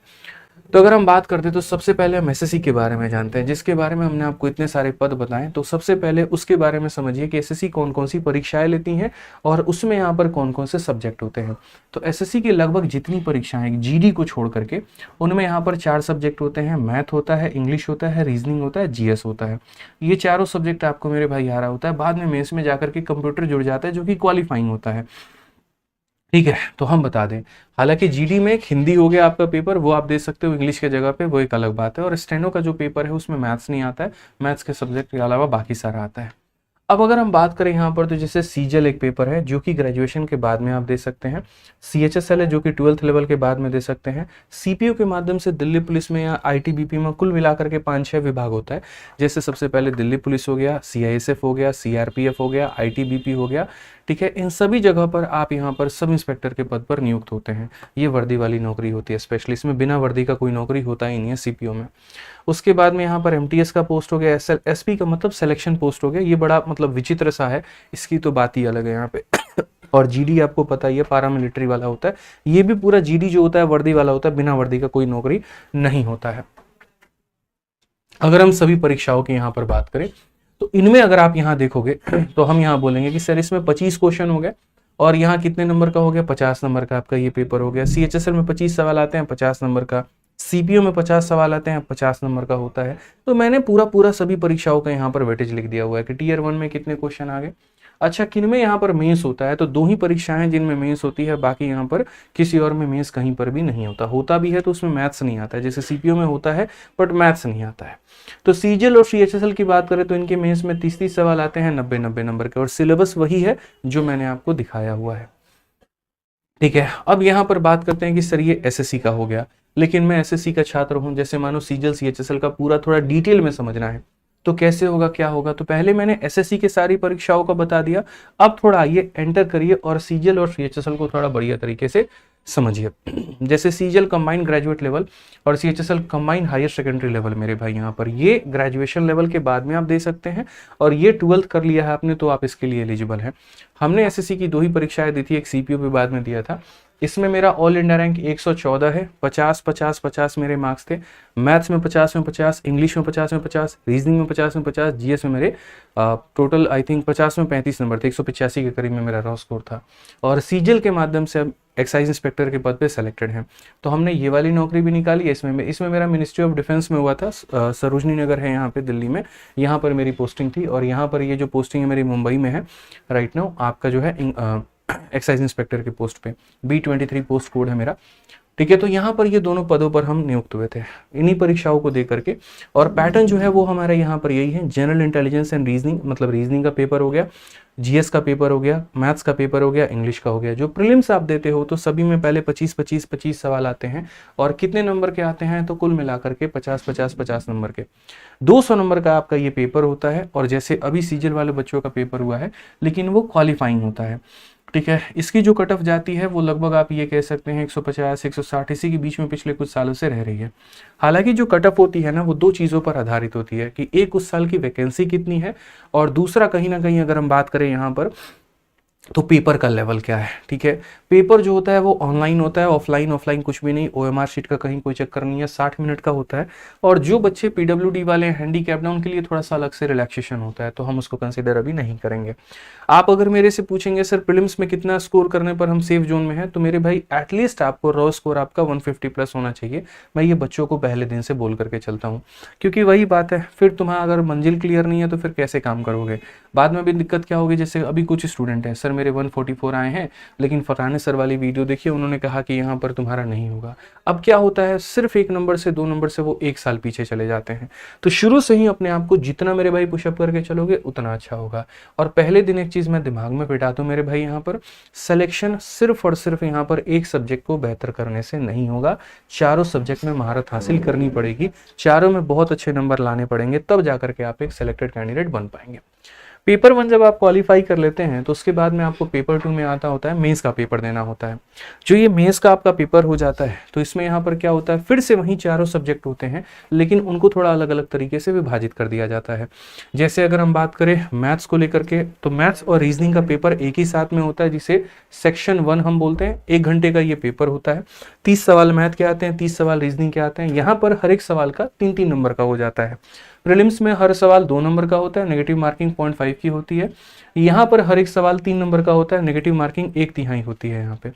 तो अगर हम बात करते हैं तो सबसे पहले हम एसएससी के बारे में जानते हैं, जिसके बारे में हमने आपको इतने सारे पद बताएं। तो सबसे पहले उसके बारे में समझिए कि एसएससी कौन कौन सी परीक्षाएं लेती हैं और उसमें यहाँ पर कौन कौन से सब्जेक्ट होते हैं। तो एसएससी की लगभग जितनी परीक्षाएं जीडी को छोड़ करके, उनमें यहाँ पर 4 सब्जेक्ट होते हैं। मैथ होता है, इंग्लिश होता है, रीजनिंग होता है, जीएस होता है। ये चारों सब्जेक्ट आपको मेरे भाई आ रहा होता है। बाद में मेंस में जाकर के कंप्यूटर जुड़ जाता है, जो कि क्वालिफाइंग होता है। ठीक है, तो हम बता दें, हालांकि जीडी में एक हिंदी हो गया आपका पेपर, वो आप दे सकते हो इंग्लिश के जगह पे, वो एक अलग बात है। और स्टेनो का जो पेपर है उसमें मैथ्स नहीं आता है, मैथ्स के सब्जेक्ट के अलावा बाकी सारा आता है। अब अगर हम बात करें यहाँ पर, तो जैसे सीजल एक पेपर है जो कि ग्रेजुएशन के बाद में आप दे सकते हैं। सीएचएसएल है जो कि 12th लेवल के बाद में दे सकते हैं। सीपीओ के माध्यम से दिल्ली पुलिस में या आईटीबीपी में कुल मिलाकर के 5-6 विभाग होता है। जैसे सबसे पहले दिल्ली पुलिस हो गया, सीआईएसएफ हो गया, सीआरपीएफ हो गया, आईटीबीपी हो गया। ठीक है, इन सभी जगह पर आप यहाँ पर सब इंस्पेक्टर के पद पर नियुक्त होते हैं। ये वर्दी वाली नौकरी होती है, स्पेशली इसमें बिना वर्दी का कोई नौकरी होता ही नहीं है सीपीओ में। उसके बाद में यहाँ पर एमटीएस का पोस्ट हो गया, एसपी का मतलब सिलेक्शन पोस्ट हो गया। ये बड़ा मतलब विचित्र सा है, इसकी तो बात ही अलग है यहाँ पे। और जीडी आपको पता ही है पारामिलिट्री वाला होता है। ये भी पूरा जीडी जो होता है वर्दी वाला होता है, बिना वर्दी का कोई नौकरी नहीं होता है। अगर हम सभी परीक्षाओं की यहाँ पर बात करें तो इनमें अगर आप यहाँ देखोगे तो हम यहाँ बोलेंगे कि सर इसमें 25 क्वेश्चन हो गए, और यहाँ कितने नंबर का हो गया, 50 नंबर का आपका ये पेपर हो गया। सीएचएसएल में 25 सवाल आते हैं, 50 नंबर का। सीपीओ में 50 सवाल आते हैं, 50 नंबर का होता है। तो मैंने पूरा सभी परीक्षाओं का यहाँ पर वेटेज लिख दिया हुआ है कि टीयर 1 में कितने क्वेश्चन आ गए। अच्छा, किन में यहाँ पर मेंस होता है, तो 2 ही परीक्षाएं जिनमें मेंस होती है, बाकी यहाँ पर किसी और में मेंस कहीं पर भी नहीं होता। होता भी है तो उसमें मैथ्स नहीं आता है, जैसे सीपीओ में होता है बट मैथ्स नहीं आता है। तो सीजीएल और सीएचएसएल की बात करें तो इनके मेंस में 30-30 सवाल आते हैं, 90-90 नंबर के, और सिलेबस वही है जो मैंने आपको दिखाया हुआ है। ठीक है, अब यहाँ पर बात करते हैं कि सर ये एसएससी का हो गया, लेकिन मैं एसएससी का छात्र हूं, जैसे मानो सीजीएल सीएचएसएल का पूरा थोड़ा डिटेल में समझना है, तो कैसे होगा, क्या होगा। तो पहले मैंने एसएससी के सारी परीक्षाओं का बता दिया। अब थोड़ा आइए एंटर करिए और सीजीएल और सीएचएसएल को थोड़ा बढ़िया तरीके से समझिए। जैसे सीजीएल कंबाइंड ग्रेजुएट लेवल और CHSL combined higher secondary level, मेरे भाई यहाँ पर ये ग्रेजुएशन लेवल के बाद में आप दे सकते हैं, और ये 12th कर लिया है आपने तो आप इसके लिए एलिजिबल हैं। हमने एसएससी की 2 ही परीक्षाएं दी थी, एक सीपीओ पे बाद में दिया था। इसमें मेरा ऑल इंडिया रैंक 114 है, 50-50-50 मेरे मार्क्स थे। मैथ्स में 50 में 50, इंग्लिश में 50 में 50, रीजनिंग में 50 में 50, जीएस में मेरे टोटल आई थिंक 50 में 35 नंबर थे, 185 के करीब में मेरा रॉ स्कोर था। और सीजीएल के माध्यम से एक्साइज इंस्पेक्टर के पद पे सेलेक्टेड हैं। तो हमने ये वाली नौकरी भी निकाली है। इसमें मेरा मिनिस्ट्री ऑफ डिफेंस में हुआ था, सरोजनी नगर है यहाँ पे दिल्ली में, यहाँ पर मेरी पोस्टिंग थी। और यहाँ पर ये जो पोस्टिंग है मेरी मुंबई में है राइट नाउ, आपका जो है एक्साइज इंस्पेक्टर के पोस्ट पे B23 पोस्ट कोड है मेरा। ठीक है, तो यहाँ पर ये दोनों पदों पर हम नियुक्त हुए थे इन्हीं परीक्षाओं को दे करके। और पैटर्न जो है वो हमारा यहाँ पर यही है, जनरल इंटेलिजेंस एंड रीजनिंग, मतलब रीजनिंग का पेपर हो गया, जीएस का पेपर हो गया, मैथ्स का पेपर हो गया, इंग्लिश का हो गया। जो प्रीलिम्स आप देते हो तो सभी में पहले 25-25-25 सवाल आते हैं, और कितने नंबर के आते हैं, तो कुल मिलाकर के 50-50-50 नंबर के 200 नंबर का आपका ये पेपर होता है। और जैसे अभी सीजल वाले बच्चों का पेपर हुआ है, लेकिन वो क्वालिफाइंग होता है। ठीक है, इसकी जो कट ऑफ जाती है वो लगभग आप ये कह सकते हैं 150-160 इसी के बीच में पिछले कुछ सालों से रह रही है। हालांकि जो कट ऑफ होती है ना वो 2 चीज़ों पर आधारित होती है कि एक उस साल की वैकेंसी कितनी है, और दूसरा कहीं ना कहीं अगर हम बात करें यहाँ पर तो पेपर का लेवल क्या है। ठीक है, पेपर जो होता है वो ऑनलाइन होता है, ऑफलाइन कुछ भी नहीं, ओएमआर शीट का कहीं कोई चक्कर नहीं है, 60 मिनट का होता है। और जो बच्चे पीडब्ल्यूडी वाले हैंडीकैप्ड हैं उनके लिए थोड़ा सा अलग से रिलैक्सेशन होता है, तो हम उसको कंसिडर अभी नहीं करेंगे। आप अगर मेरे से पूछेंगे सर प्रीलिम्स में कितना स्कोर करने पर हम सेफ जोन में हैं, तो मेरे भाई एटलीस्ट आपको रॉ स्कोर आपका 150 प्लस होना चाहिए। मैं ये बच्चों को पहले दिन से बोल करके चलता हूँ, क्योंकि वही बात है, फिर तुम्हारा अगर मंजिल क्लियर नहीं है तो फिर कैसे काम करोगे। बाद में भी दिक्कत क्या होगी, जैसे अभी कुछ स्टूडेंट हैं, सर मेरे 144 आए हैं, लेकिन फरहान सर वाली वीडियो देखिए, उन्होंने कहा कि यहाँ पर तुम्हारा नहीं होगा। अब क्या होता है, सिर्फ 1 नंबर से 2 नंबर से वो 1 साल पीछे चले जाते हैं। तो शुरू से ही अपने आप को जितना मेरे भाई पुशअप करके चलोगे उतना अच्छा होगा। और पहले दिन एक चीज़ मैं दिमाग में बिठा दूँ मेरे भाई, यहाँ पर सिलेक्शन सिर्फ और सिर्फ यहाँ पर एक सब्जेक्ट को बेहतर करने से नहीं होगा, चारों सब्जेक्ट में महारत हासिल करनी पड़ेगी, चारों में बहुत अच्छे नंबर लाने पड़ेंगे, तब जाकर के आप एक सिलेक्टेड कैंडिडेट बन पाएंगे। पेपर 1 जब आप क्वालिफाई कर लेते हैं तो उसके बाद में आपको पेपर 2 में आता होता है मेंस का पेपर देना होता है। जो ये मेंस का आपका पेपर हो जाता है तो इसमें यहाँ पर क्या होता है, फिर से वही चारों सब्जेक्ट होते हैं, लेकिन उनको थोड़ा अलग अलग तरीके से विभाजित कर दिया जाता है। जैसे अगर हम बात करें मैथ्स को लेकर के, तो मैथ्स और रीजनिंग का पेपर एक ही साथ में होता है, जिसे सेक्शन 1 हम बोलते हैं। 1 घंटे का ये पेपर होता है। 30 सवाल मैथ के आते हैं, 30 सवाल रीजनिंग के आते हैं। यहाँ पर हर एक सवाल का 3-3 नंबर का हो जाता है। प्रीलिम्स में हर सवाल 2 नंबर का होता है, नेगेटिव मार्किंग 0.5 की होती है। यहाँ पर हर एक सवाल 3 नंबर का होता है, नेगेटिव मार्किंग 1/3 होती है यहाँ पे,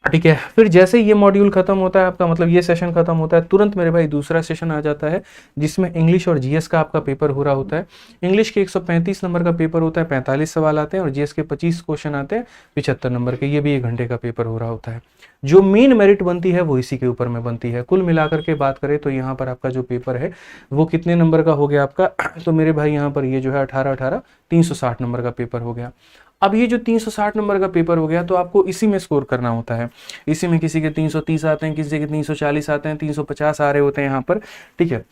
ठीक है। फिर जैसे ये मॉड्यूल खत्म होता है आपका, मतलब ये सेशन खत्म होता है, तुरंत मेरे भाई दूसरा सेशन आ जाता है, जिसमें इंग्लिश और जीएस का आपका पेपर हो रहा होता है। इंग्लिश के 135 नंबर का पेपर होता है, 45 सवाल आते हैं, और जीएस के 25 क्वेश्चन आते हैं 75 नंबर के। ये भी 1 घंटे का पेपर हो रहा होता है। जो मेन मेरिट बनती है वो इसी के ऊपर में बनती है। कुल मिलाकर के बात करें तो यहाँ पर आपका जो पेपर है वो कितने नंबर का हो गया आपका, तो मेरे भाई यहाँ पर ये जो है 18-18 360 नंबर का पेपर हो गया। अब ये जो 360 नंबर का पेपर हो गया तो आपको इसी में स्कोर करना होता है। इसी में किसी के 330 आते हैं, किसी के 340 आते हैं, 350 आ रहे होते हैं यहाँ पर, ठीक है।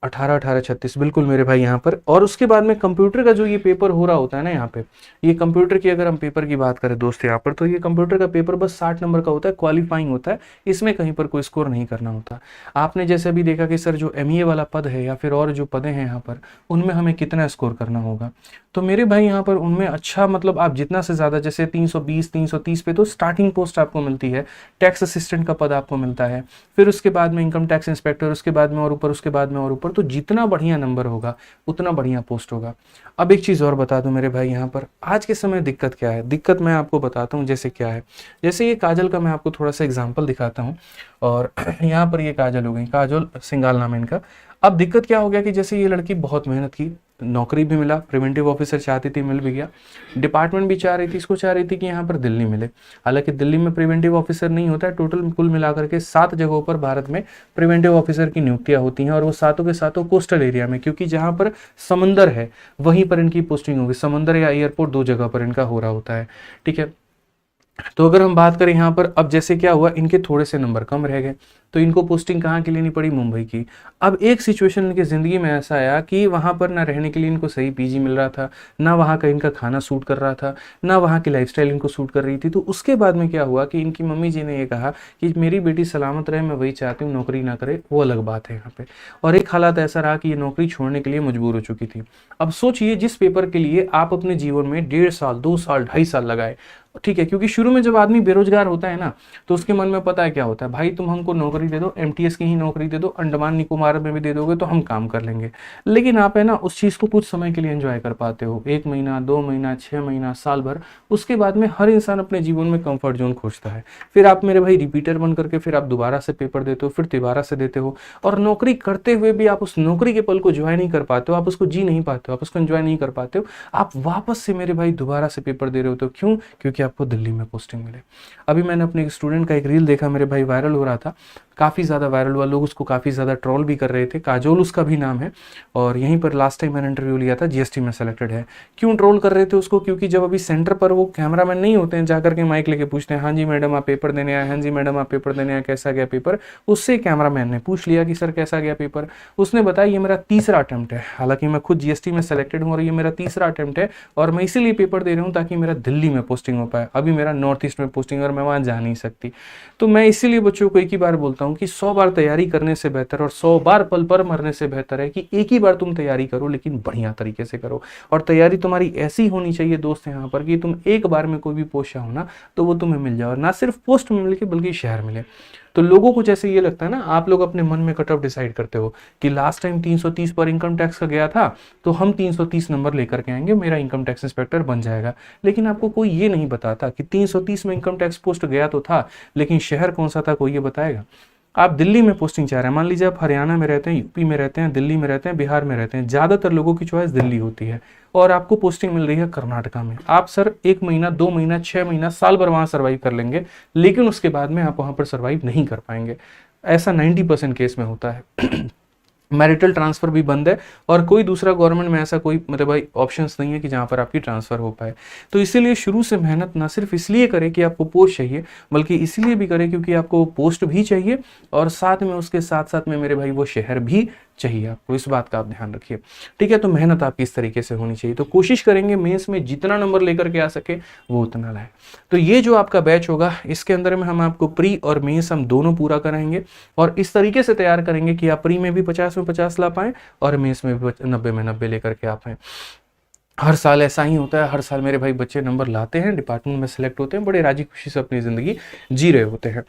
18-18-36 बिल्कुल मेरे भाई यहाँ पर। और उसके बाद में कंप्यूटर का जो ये पेपर हो रहा होता है ना, यहाँ पे ये कंप्यूटर की अगर हम पेपर की बात करें दोस्त यहाँ पर, तो ये कंप्यूटर का पेपर बस 60 नंबर का होता है, क्वालिफाइंग होता है, इसमें कहीं पर कोई स्कोर नहीं करना होता। आपने जैसे अभी देखा कि सर जो एमईए वाला पद है या फिर और जो पदें हैं यहाँ पर, उनमें हमें कितना स्कोर करना होगा, तो मेरे भाई यहाँ पर उनमें अच्छा मतलब आप जितना से ज़्यादा, जैसे 320 330 पे तो स्टार्टिंग पोस्ट आपको मिलती है, टैक्स असिस्टेंट का पद आपको मिलता है, फिर उसके बाद में इनकम टैक्स इंस्पेक्टर, उसके बाद में और ऊपर, उसके बाद में और ऊपर, तो जितना बढ़िया नंबर होगा उतना बढ़िया पोस्ट होगा। अब एक चीज़ और बता दूं मेरे भाई, यहाँ पर आज के समय दिक्कत क्या है, दिक्कत मैं आपको बताता हूँ जैसे क्या है। जैसे ये काजल का मैं आपको थोड़ा सा एग्जाम्पल दिखाता हूँ, और यहाँ पर ये काजल हो गई, काजल सिंगाल नाम है इनका। अब दिक्कत क्या हो गया कि जैसे ये लड़की बहुत मेहनत की, नौकरी भी मिला, प्रिवेंटिव ऑफिसर चाहती थी, मिल भी गया, डिपार्टमेंट भी चाह रही थी, इसको चाह रही थी कि यहाँ पर दिल्ली मिले। हालांकि दिल्ली में प्रिवेंटिव ऑफिसर नहीं होता है, टोटल कुल मिलाकर के 7 जगहों पर भारत में प्रिवेंटिव ऑफिसर की नियुक्तियां होती हैं, और वो सातों के सातों कोस्टल एरिया में, क्योंकि जहाँ पर समंदर है वहीं पर इनकी पोस्टिंग होगी। समंदर या एयरपोर्ट 2 जगह पर इनका हो रहा होता है, ठीक है। तो अगर हम बात करें यहाँ पर, अब जैसे क्या हुआ, इनके थोड़े से नंबर कम रह गए, तो इनको पोस्टिंग कहाँ की लेनी पड़ी, मुंबई की। अब एक सिचुएशन इनकी ज़िंदगी में ऐसा आया कि वहाँ पर ना रहने के लिए इनको सही पीजी मिल रहा था, ना वहाँ का इनका खाना सूट कर रहा था, ना वहाँ की लाइफस्टाइल इनको सूट कर रही थी। तो उसके बाद में क्या हुआ कि इनकी मम्मी जी ने ये कहा कि मेरी बेटी सलामत रहे, मैं वही चाहती हूँ, नौकरी ना करे, वो अलग बात है यहाँ पे। और एक हालात ऐसा रहा कि ये नौकरी छोड़ने के लिए मजबूर हो चुकी थी। अब सोचिए, जिस पेपर के लिए आप अपने जीवन में 1.5 साल 2 साल 2.5 साल लगाए, ठीक है, क्योंकि शुरू में जब आदमी बेरोजगार होता है ना, तो उसके मन में पता है क्या होता है, भाई तुम हमको नौकरी दे दो, एमटीएस की ही नौकरी दे दो, अंडमान निकोबार में भी दे दोगे तो हम काम कर लेंगे। लेकिन आप है ना उस चीज़ को कुछ समय के लिए एंजॉय कर पाते हो, 1 महीना 2 महीना 6 महीना साल भर। उसके बाद में हर इंसान अपने जीवन में कंफर्ट जोन खोजता है। फिर आप मेरे भाई रिपीटर बन करके फिर आप दोबारा से पेपर देते हो, फिर दोबारा से देते हो, और नौकरी करते हुए भी आप उस नौकरी के पल को एंजॉय नहीं कर पाते हो, आप उसको जी नहीं पाते हो, आप उसको एंजॉय नहीं कर पाते हो। आप वापस से मेरे भाई दोबारा से पेपर दे रहे हो, तो क्यों? क्योंकि आपको दिल्ली में पोस्टिंग मिले। अभी मैंने अपने एक स्टूडेंट का एक रील देखा मेरे भाई, वायरल हो रहा था, काफ़ी ज़्यादा वायरल हुआ, लोग उसको काफ़ी ज़्यादा ट्रोल भी कर रहे थे। काजोल उसका भी नाम है, और यहीं पर लास्ट टाइम मैंने इंटरव्यू लिया था, जीएसटी में सेलेक्टेड है। क्यों ट्रोल कर रहे थे उसको? क्योंकि जब अभी सेंटर पर वो कैमरामैन नहीं होते हैं, जाकर के माइक लेके पूछते हैं, हाँ जी मैडम आप पेपर देने आए, हाँ जी मैडम आप पेपर देने आए, कैसा गया पेपर। उससे कैमरामैन ने पूछ लिया कि सर कैसा गया पेपर। उसने बताया ये मेरा तीसरा अटेम्प्ट है, हालांकि मैं खुद जीएसटी में सेलेक्टेड हूँ और ये मेरा तीसरा अटेम्प्ट है, और मैं इसीलिए पेपर दे रहा हूँ ताकि मेरा दिल्ली में पोस्टिंग हो पाए। अभी मेरा नॉर्थ ईस्ट में पोस्टिंग, और मैं वहाँ जा नहीं सकती। तो मैं इसीलिए बच्चों को एक ही बार बोलता हूँ कि 100 बार तैयारी करने से बेहतर और 100 बार पल पर मरने से बेहतर है कि एक ही बार तुम तैयारी करो, लेकिन बढ़िया तरीके से करो। और तैयारी तुम्हारी ऐसी होनी चाहिए दोस्त यहाँ पर कि तुम एक बार में कोई भी पोस्ट चाहो ना तो वो तुम्हें मिल जाए, और ना सिर्फ पोस्ट में मिले बल्कि शहर मिले। तो लोगों को जैसे ये लगता है ना, आप लोग अपने मन में कट ऑफ डिसाइड करते हो कि लास्ट टाइम 330 पर इनकम टैक्स का गया था, तो हम 330 नंबर लेकर के आएंगे, मेरा इनकम टैक्स इंस्पेक्टर बन जाएगा। लेकिन आपको कोई ये नहीं बताता कि 330 में इनकम टैक्स पोस्ट गया तो था, लेकिन शहर कौन सा था, कोई ये बताएगा? आप दिल्ली में पोस्टिंग चाह रहे हैं, मान लीजिए आप हरियाणा में रहते हैं, यूपी में रहते हैं, दिल्ली में रहते हैं, बिहार में रहते हैं, ज़्यादातर लोगों की चॉइस दिल्ली होती है, और आपको पोस्टिंग मिल रही है कर्नाटका में। आप सर 1 महीना, 2 महीना, 6 महीना, साल भर वहाँ सर्वाइव कर लेंगे, लेकिन उसके बाद में आप वहाँ पर सर्वाइव नहीं कर पाएंगे। ऐसा 90% केस में होता है। मैरिटल ट्रांसफ़र भी बंद है, और कोई दूसरा गवर्नमेंट में ऐसा कोई मतलब भाई ऑप्शंस नहीं है कि जहाँ पर आपकी ट्रांसफ़र हो पाए। तो इसीलिए शुरू से मेहनत ना सिर्फ इसलिए करें कि आपको पोस्ट चाहिए, बल्कि इसलिए भी करें क्योंकि आपको पोस्ट भी चाहिए, और साथ में उसके साथ साथ में मेरे भाई वो शहर भी चाहिए आपको। इस बात का आप ध्यान रखिए, ठीक है। तो मेहनत आपकी इस तरीके से होनी चाहिए। तो कोशिश करेंगे मेंस में जितना नंबर लेकर के आ सके वो उतना लाए। तो ये जो आपका बैच होगा, इसके अंदर में हम आपको प्री और मेंस हम दोनों पूरा कराएंगे, और इस तरीके से तैयार करेंगे कि आप प्री में भी 50 में 50 ला पाएं, और मेंस में भी 90 में 90 लेकर के आ पाएं। हर साल ऐसा ही होता है, हर साल मेरे भाई बच्चे नंबर लाते हैं, डिपार्टमेंट में सेलेक्ट होते हैं, बड़े राजी खुशी से अपनी ज़िंदगी जी रहे होते हैं।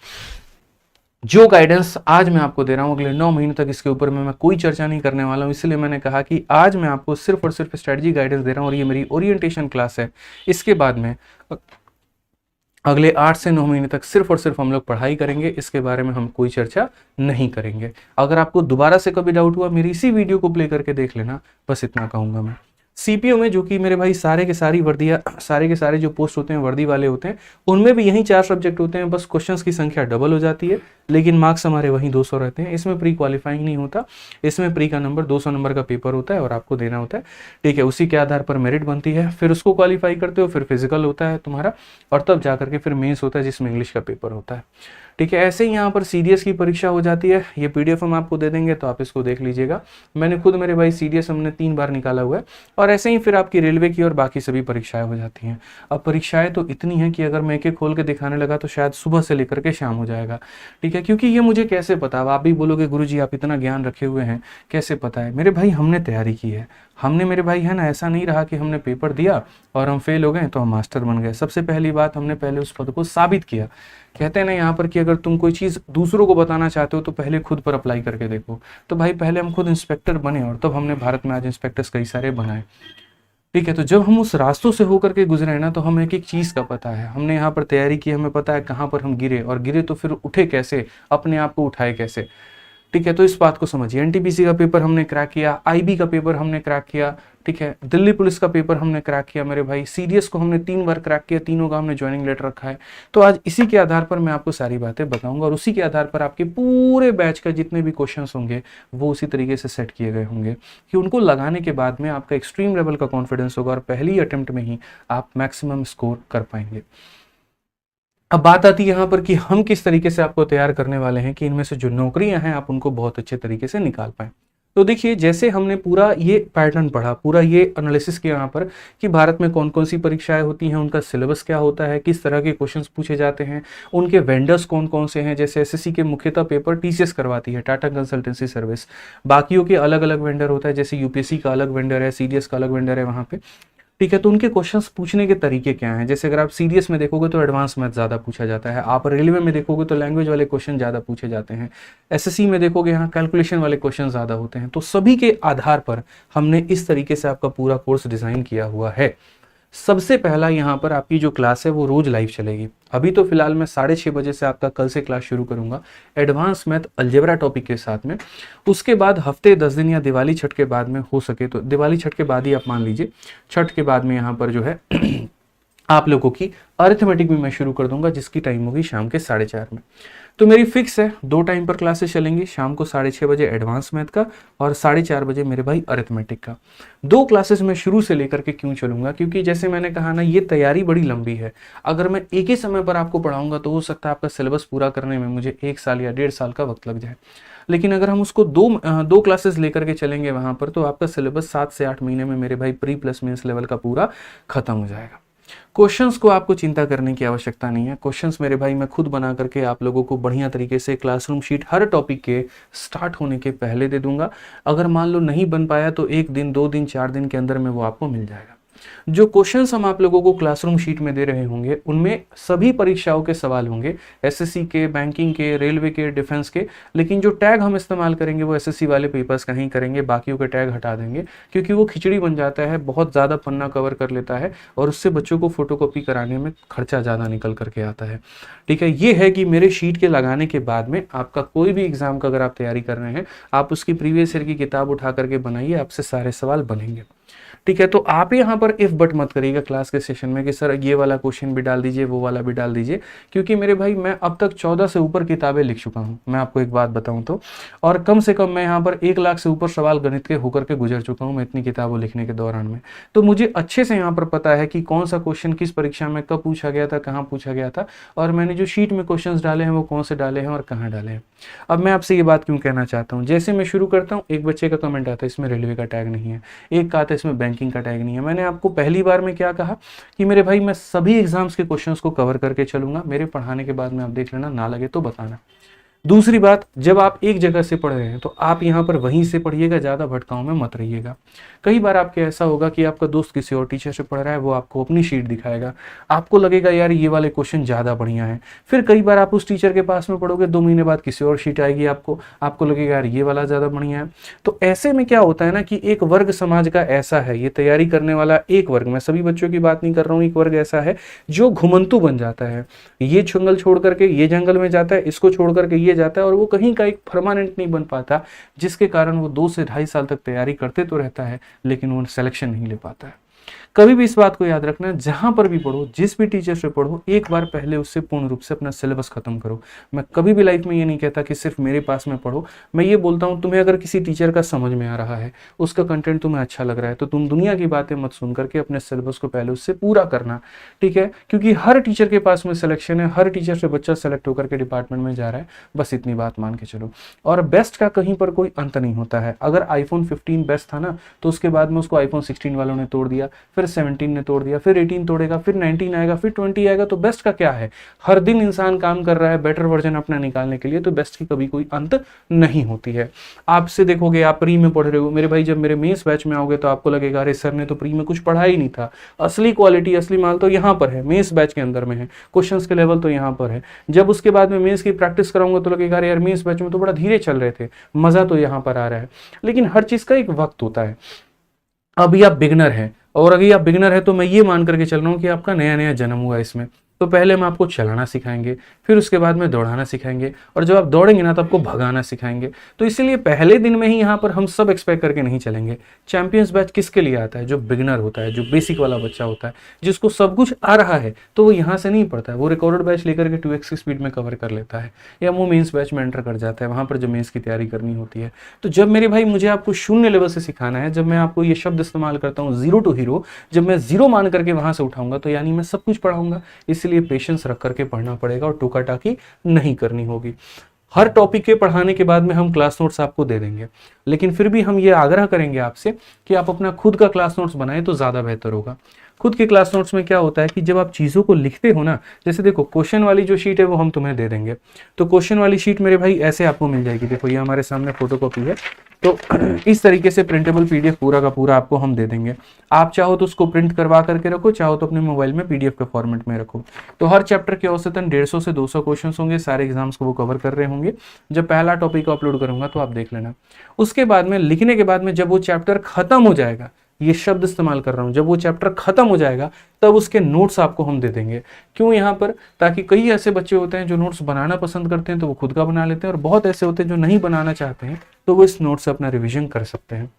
जो गाइडेंस आज मैं आपको दे रहा हूं, अगले 9 महीने तक इसके ऊपर मैं कोई चर्चा नहीं करने वाला हूं, इसलिए मैंने कहा कि आज मैं आपको सिर्फ और सिर्फ स्ट्रेटजी गाइडेंस दे रहा हूं, और ये मेरी ओरिएंटेशन क्लास है। इसके बाद में अगले 8 से 9 महीने तक सिर्फ और सिर्फ हम लोग पढ़ाई करेंगे, इसके बारे में हम कोई चर्चा नहीं करेंगे। अगर आपको दोबारा से कभी डाउट हुआ, मेरी इसी वीडियो को प्ले करके देख लेना, बस इतना कहूंगा मैं। सीपीओ में जो कि मेरे भाई सारे के सारी वर्दियाँ, सारे के सारे जो पोस्ट होते हैं वर्दी वाले होते हैं, उनमें भी यही 4 सब्जेक्ट होते हैं, बस क्वेश्चंस की संख्या डबल हो जाती है, लेकिन मार्क्स हमारे वहीं 200 रहते हैं। इसमें प्री क्वालिफाइंग नहीं होता, इसमें प्री का नंबर 200 नंबर का पेपर होता है और आपको देना होता है, ठीक है। उसी के आधार पर मेरिट बनती है, फिर उसको क्वालिफाई करते हो, फिर फिजिकल होता है तुम्हारा, और तब जा करके फिर मेंस होता है जिसमें इंग्लिश का पेपर होता है, ठीक है। ऐसे ही यहाँ पर सीडीएस की परीक्षा हो जाती है। ये पीडीएफ हम आपको दे देंगे, तो आप इसको देख लीजिएगा। मैंने खुद मेरे भाई सीडीएस हमने 3 बार निकाला हुआ है, और ऐसे ही फिर आपकी रेलवे की और बाकी सभी परीक्षाएं हो जाती हैं। अब परीक्षाएं तो इतनी हैं कि अगर मैं एक एक खोल के दिखाने लगा तो शायद सुबह से लेकर के शाम हो जाएगा, ठीक है। क्योंकि ये मुझे कैसे पता, आप भी बोलोगे गुरुजी आप इतना ज्ञान रखे हुए हैं, कैसे पता है? मेरे भाई हमने तैयारी की है, हमने मेरे भाई है ना, ऐसा नहीं रहा कि हमने पेपर दिया और हम फेल हो गए तो हम मास्टर बन गए। सबसे पहली बात, हमने पहले उस पद को साबित किया। कहते हैं ना यहाँ पर कि अगर तुम कोई चीज़ दूसरों को बताना चाहते हो तो पहले खुद पर अप्लाई करके देखो। तो भाई पहले हम खुद इंस्पेक्टर बने, और तब हमने भारत में आज इंस्पेक्टर्स कई सारे बनाए, ठीक है। तो जब हम उस रास्तों से होकर के गुजरे ना, तो हमें एक एक चीज़ का पता है। हमने यहाँ पर तैयारी की, हमें पता है कहाँ पर हम गिरे, और गिरे तो फिर उठे कैसे, अपने आप को उठाए कैसे, ठीक है। तो इस बात को समझिए। एनटीपीसी का पेपर हमने क्रैक किया, आईबी का पेपर हमने क्रैक किया, ठीक है। दिल्ली पुलिस का पेपर हमने क्रैक किया मेरे भाई, सीडीएस को हमने 3 बार क्रैक किया, तीनों का हमने ज्वाइनिंग लेटर रखा है। तो आज इसी के आधार पर मैं आपको सारी बातें बताऊंगा, और उसी के आधार पर आपके पूरे बैच का जितने भी क्वेश्चंस होंगे वो उसी तरीके से सेट किए गए होंगे कि उनको लगाने के बाद में आपका एक्सट्रीम लेवल का कॉन्फिडेंस होगा, और पहली अटेम्प्ट में ही आप मैक्सिमम स्कोर कर पाएंगे। अब बात आती है यहाँ पर कि हम किस तरीके से आपको तैयार करने वाले हैं कि इनमें से जो नौकरियां हैं आप उनको बहुत अच्छे तरीके से निकाल पाएं। तो देखिए, जैसे हमने पूरा ये पैटर्न पढ़ा, पूरा ये एनालिसिस किया यहाँ पर कि भारत में कौन कौन सी परीक्षाएं होती हैं, उनका सिलेबस क्या होता है, किस तरह के क्वेश्चंस पूछे जाते हैं, उनके वेंडर्स कौन कौन से हैं। जैसे एसएससी के मुख्यतः पेपर टीसीएस करवाती है, टाटा कंसल्टेंसी सर्विस, बाकियों के अलग अलग वेंडर होता है, जैसे यूपीएससी का अलग वेंडर है, सीडीएस का अलग वेंडर है वहाँ पे, ठीक है। तो उनके क्वेश्चंस पूछने के तरीके क्या हैं? जैसे अगर आप सीडीएस में देखोगे तो एडवांस मैथ ज़्यादा पूछा जाता है, आप रेलवे में देखोगे तो लैंग्वेज वाले क्वेश्चन ज़्यादा पूछे जाते हैं, एसएससी में देखोगे यहाँ कैलकुलेशन वाले क्वेश्चन ज़्यादा होते हैं। तो सभी के आधार पर हमने इस तरीके से आपका पूरा कोर्स डिज़ाइन किया हुआ है। सबसे पहला यहाँ पर आपकी जो क्लास है वो रोज लाइव चलेगी। अभी तो फिलहाल मैं 6:30 बजे से आपका कल से क्लास शुरू करूंगा एडवांस मैथ अलजेब्रा टॉपिक के साथ में। उसके बाद हफ्ते 10 दिन या दिवाली छठ के बाद में हो सके तो दिवाली छठ के बाद ही आप मान लीजिए, छठ के बाद में यहाँ पर जो है आप लोगों की अरिथमेटिक भी मैं शुरू कर दूंगा, जिसकी टाइम होगी शाम के 4:30 में। तो मेरी फिक्स है 2 टाइम पर क्लासेस चलेंगी, शाम को 6:30 बजे एडवांस मैथ का और 4:30 बजे मेरे भाई अरिथमेटिक का। 2 क्लासेस मैं शुरू से लेकर के क्यों चलूंगा? क्योंकि जैसे मैंने कहा ना, ये तैयारी बड़ी लंबी है। अगर मैं एक ही समय पर आपको पढ़ाऊंगा तो हो सकता है आपका सिलेबस पूरा करने में मुझे 1 साल या 1.5 साल का वक्त लग जाए। लेकिन अगर हम उसको दो क्लासेस लेकर के चलेंगे वहां पर, तो आपका सिलेबस 7 से 8 महीने में मेरे भाई प्री प्लस मेंस लेवल का पूरा खत्म हो जाएगा। क्वेश्चंस को आपको चिंता करने की आवश्यकता नहीं है। क्वेश्चंस मेरे भाई मैं खुद बना करके आप लोगों को बढ़िया तरीके से क्लासरूम शीट हर टॉपिक के स्टार्ट होने के पहले दे दूंगा। अगर मान लो नहीं बन पाया तो 1 दिन 2 दिन 4 दिन के अंदर में वो आपको मिल जाएगा। जो क्वेश्चंस हम आप लोगों को क्लासरूम शीट में दे रहे होंगे उनमें सभी परीक्षाओं के सवाल होंगे, एसएससी के, बैंकिंग के, रेलवे के, डिफेंस के, लेकिन जो टैग हम इस्तेमाल करेंगे वो एसएससी वाले पेपर्स का ही करेंगे, बाकियों के टैग हटा देंगे क्योंकि वो खिचड़ी बन जाता है, बहुत ज़्यादा पन्ना कवर कर लेता है और उससे बच्चों को फोटोकॉपी कराने में खर्चा ज़्यादा निकल करके आता है। ठीक है, ये है कि मेरे शीट के लगाने के बाद में आपका कोई भी एग्जाम का अगर आप तैयारी कर रहे हैं, आप उसकी प्रीवियस ईयर की किताब उठा करके बनाइए, आपसे सारे सवाल बनेंगे। ठीक है, तो आप यहाँ पर इफ बट मत करिएगा क्लास के सेशन में कि सर ये वाला क्वेश्चन भी डाल दीजिए, वो वाला भी डाल दीजिए, क्योंकि मेरे भाई मैं अब तक 14 से ऊपर किताबें लिख चुका हूँ, मैं आपको एक बात बताऊँ तो, और कम से कम मैं यहाँ पर 1 लाख से ऊपर सवाल गणित के होकर के गुजर चुका हूँ मैं इतनी किताबों लिखने के दौरान में। तो मुझे अच्छे से यहाँ पर पता है कि कौन सा क्वेश्चन किस परीक्षा में कब पूछा गया था, कहाँ पूछा गया था, और मैंने जो शीट में क्वेश्चन डाले हैं वो कौन से डाले हैं और कहाँ डाले हैं। अब मैं आपसे ये बात क्यों कहना चाहता हूँ, जैसे मैं शुरू करता हूँ, एक बच्चे का कमेंट आता है इसमें रेलवे का टैग नहीं है, एक का आता है इसमें बैंकिंग का टैग नहीं है। मैंने आपको पहली बार में क्या कहा कि मेरे भाई मैं सभी एग्जाम्स के क्वेश्चंस को कवर करके चलूंगा, मेरे पढ़ाने के बाद में आप देख लेना, ना लगे तो बताना। दूसरी बात, जब आप एक जगह से पढ़ रहे हैं तो आप यहाँ पर वहीं से पढ़िएगा, ज़्यादा भटकाव में मत रहिएगा। कई बार आपके ऐसा होगा कि आपका दोस्त किसी और टीचर से पढ़ रहा है, वो आपको अपनी शीट दिखाएगा, आपको लगेगा यार ये वाले क्वेश्चन ज़्यादा बढ़िया है। फिर कई बार आप उस टीचर के पास में पढ़ोगे, 2 महीने बाद किसी और शीट आएगी, आपको लगेगा यार ये वाला ज़्यादा बढ़िया है। तो ऐसे में क्या होता है ना कि एक वर्ग समाज का ऐसा है, ये तैयारी करने वाला एक वर्ग, मैं सभी बच्चों की बात नहीं कर रहा हूँ, एक वर्ग ऐसा है जो घुमंतु बन जाता है, ये जंगल छोड़ करके ये जंगल में जाता है, इसको छोड़ करके ये जाता है, और वो कहीं का एक परमानेंट नहीं बन पाता, जिसके कारण वो 2 से 2.5 साल तक तैयारी करते तो रहता है लेकिन वो सिलेक्शन नहीं ले पाता है। कभी भी इस बात को याद रखना, जहां पर भी पढ़ो, जिस भी टीचर से पढ़ो, एक बार पहले उससे पूर्ण रूप से अपना सिलेबस खत्म करो। मैं कभी भी लाइफ में ये नहीं कहता कि सिर्फ मेरे पास में पढ़ो, मैं ये बोलता हूं तुम्हें अगर किसी टीचर का समझ में आ रहा है, उसका कंटेंट तुम्हें अच्छा लग रहा है, तो तुम दुनिया की बातें मत सुन करके अपने सिलेबस को पहले उससे पूरा करना। ठीक है, क्योंकि हर टीचर के पास में सिलेक्शन है, हर टीचर से बच्चा सेलेक्ट होकर के डिपार्टमेंट में जा रहा है, बस इतनी बात मान के चलो। और बेस्ट का कहीं पर कोई अंत नहीं होता है। अगर iPhone 15 बेस्ट था ना, तो उसके बाद में उसको iPhone 16 वालों ने तोड़ दिया, फिर 17 ने तोड़ दिया, फिर 18 तोड़ेगा, फिर 19 आएगा, फिर 20 आएगा। तो बेस्ट का क्या है, हर दिन इंसान काम कर रहा है बेटर वर्जन अपना निकालने के लिए, तो बेस्ट की कभी कोई अंत नहीं होती है। आपसे देखोगे, आप प्री में पढ़ रहे हो मेरे भाई, जब मेरे मेंस बैच में आओगे तो आपको लगेगा अरे सर ने तो प्री में कुछ पढ़ा ही नहीं था, असली क्वालिटी असली माल तो यहाँ पर है, मेंस बैच के अंदर में है, क्वेश्चंस के लेवल तो यहाँ पर है। जब उसके बाद में मेंस की प्रैक्टिस कराऊंगा तो लगेगा अरे यार मेंस बैच में तो बड़ा धीरे चल रहे थे, मजा तो यहाँ पर आ रहा है। लेकिन हर चीज का एक वक्त होता है। अभी आप बिगनर हैं, और अगर आप बिगनर है तो मैं ये मान करके चल रहा हूँ कि आपका नया नया जन्म हुआ इसमें, तो पहले हम आपको चलाना सिखाएंगे, फिर उसके बाद में दौड़ाना सिखाएंगे, और जब आप दौड़ेंगे ना तो आपको भगाना सिखाएंगे। तो इसीलिए पहले दिन में ही यहाँ पर हम सब एक्सपेक्ट करके नहीं चलेंगे। चैंपियंस बैच किसके लिए आता है, जो बिगनर होता है, जो बेसिक वाला बच्चा होता है, जिसको सब कुछ आ रहा है, तो वो यहाँ से नहीं पढ़ता है, वो रिकॉर्डेड बैच लेकर के 2x की स्पीड में कवर कर लेता है, या वो मेंस बैच में एंटर कर जाता है, वहाँ पर जो मेंस की तैयारी करनी होती है। तो जब मेरे भाई मुझे आपको शून्य लेवल से सिखाना है, जब मैं आपको ये शब्द इस्तेमाल करता हूँ जीरो टू हीरो, जब मैं जीरो मान करके वहां से उठाऊंगा, तो यानी मैं सब कुछ पढ़ाऊंगा। इसलिए पेशेंस रख करके पढ़ना पड़ेगा और टोका टाकी नहीं करनी होगी। हर टॉपिक के पढ़ाने के बाद में हम क्लास नोट्स आपको दे देंगे, लेकिन फिर भी हम ये आग्रह करेंगे आपसे कि आप अपना खुद का क्लास नोट्स बनाएं तो ज्यादा बेहतर होगा। खुद के क्लास नोट्स में क्या होता है कि जब आप चीज़ों को लिखते हो ना, जैसे देखो क्वेश्चन वाली जो शीट है वो हम तुम्हें दे देंगे, तो क्वेश्चन वाली शीट मेरे भाई ऐसे आपको मिल जाएगी। देखो ये हमारे सामने फोटोकॉपी है, तो इस तरीके से प्रिंटेबल पीडीएफ पूरा का पूरा आपको हम दे देंगे। आप चाहो तो उसको प्रिंट करवा करके रखो, चाहो तो अपने मोबाइल में पीडीएफ के फॉर्मेट में रखो। तो हर चैप्टर के औसतन 150 से 200 क्वेश्चन होंगे, सारे एग्जाम्स को वो कवर कर रहे होंगे। जब पहला टॉपिक अपलोड करूंगा तो आप देख लेना। उसके बाद में लिखने के बाद में जब वो चैप्टर खत्म हो जाएगा, ये शब्द इस्तेमाल कर रहा हूं, जब वो चैप्टर खत्म हो जाएगा तब उसके नोट्स आपको हम दे देंगे। क्यों यहाँ पर, ताकि कई ऐसे बच्चे होते हैं जो नोट्स बनाना पसंद करते हैं तो वो खुद का बना लेते हैं, और बहुत ऐसे होते हैं जो नहीं बनाना चाहते हैं तो वो इस नोट से अपना रिविजन कर सकते हैं।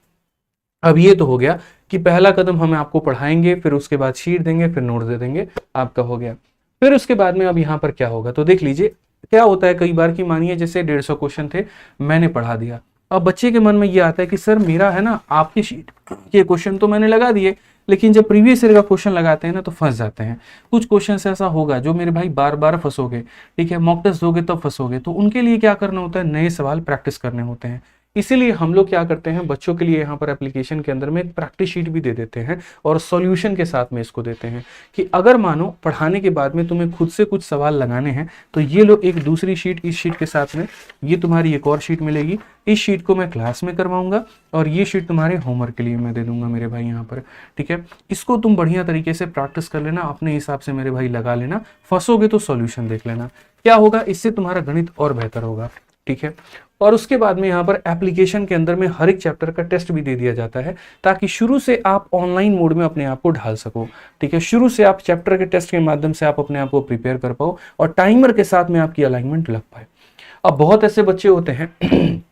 अब ये तो हो गया कि पहला कदम हम आपको पढ़ाएंगे, फिर उसके बाद शीट देंगे, फिर नोट दे देंगे, आपका हो गया। फिर उसके बाद में अब यहाँ पर क्या होगा, तो देख लीजिए क्या होता है कई बार कि मानिए जैसे 150 क्वेश्चन थे, मैंने पढ़ा दिया। अब बच्चे के मन में ये आता है कि सर मेरा है ना आपकी शीट के क्वेश्चन तो मैंने लगा दिए, लेकिन जब प्रीवियस ईयर का क्वेश्चन लगाते हैं ना तो फंस जाते हैं। कुछ क्वेश्चन ऐसा होगा जो मेरे भाई बार बार फंसोगे, ठीक है, मॉक टेस्ट दोगे तब फंसोगे। तो उनके लिए क्या करना होता है, नए सवाल प्रैक्टिस करने होते हैं। इसीलिए हम लोग क्या करते हैं, बच्चों के लिए यहाँ पर एप्लीकेशन के अंदर में एक प्रैक्टिस शीट भी दे देते हैं और सॉल्यूशन के साथ में इसको देते हैं कि अगर मानो पढ़ाने के बाद में तुम्हें खुद से कुछ सवाल लगाने हैं तो ये लो एक दूसरी शीट, इस शीट के साथ में ये तुम्हारी एक और शीट मिलेगी, इस शीट को मैं क्लास में करवाऊंगा और ये शीट तुम्हारे होमवर्क के लिए मैं दे दूंगा मेरे भाई यहाँ पर। ठीक है, इसको तुम बढ़िया तरीके से प्रैक्टिस कर लेना, अपने हिसाब से मेरे भाई लगा लेना, फंसोगे तो सॉल्यूशन देख लेना। क्या होगा, इससे तुम्हारा गणित और बेहतर होगा। ठीक है, और उसके बाद में यहाँ पर एप्लीकेशन के अंदर में हर एक चैप्टर का टेस्ट भी दे दिया जाता है ताकि शुरू से आप ऑनलाइन मोड में अपने आप को ढाल सको। ठीक है, शुरू से आप चैप्टर के टेस्ट के माध्यम से आप अपने आप को प्रिपेयर कर पाओ और टाइमर के साथ में आपकी अलाइनमेंट लग पाए। अब बहुत ऐसे बच्चे होते हैं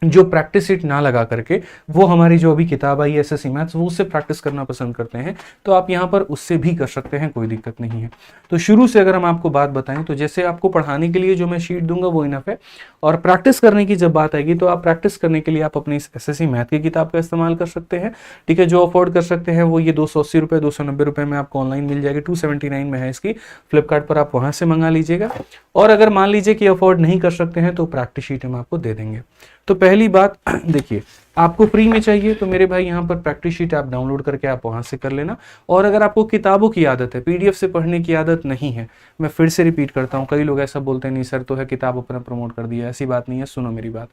जो प्रैक्टिस शीट ना लगा करके वो हमारी जो अभी किताब आई एसएससी मैथ्स वो उससे प्रैक्टिस करना पसंद करते हैं, तो आप यहाँ पर उससे भी कर सकते हैं, कोई दिक्कत नहीं है। तो शुरू से अगर हम आपको बात बताएं तो जैसे आपको पढ़ाने के लिए जो मैं शीट दूंगा वो इनफ है, और प्रैक्टिस करने की जब बात आएगी तो आप प्रैक्टिस करने के लिए आप अपनी एसएससी मैथ की किताब का इस्तेमाल कर सकते हैं। ठीक है, जो अफोर्ड कर सकते हैं वो ये 280 रुपये 290 रुपये में आपको ऑनलाइन मिल जाएगी, 279 में है इसकी, फ्लिपकार्ट पर आप वहाँ से मंगा लीजिएगा। और अगर मान लीजिए कि अफोर्ड नहीं कर सकते हैं तो प्रैक्टिस शीट हम आपको दे देंगे। तो पहली बात देखिए, आपको फ्री में चाहिए तो मेरे भाई यहाँ पर प्रैक्टिस शीट आप डाउनलोड करके आप वहाँ से कर लेना। और अगर आपको किताबों की आदत है, पीडीएफ से पढ़ने की आदत नहीं है, मैं फिर से रिपीट करता हूँ, कई लोग ऐसा बोलते हैं नहीं सर तो है किताब अपना प्रमोट कर दिया, ऐसी बात नहीं है। सुनो मेरी बात,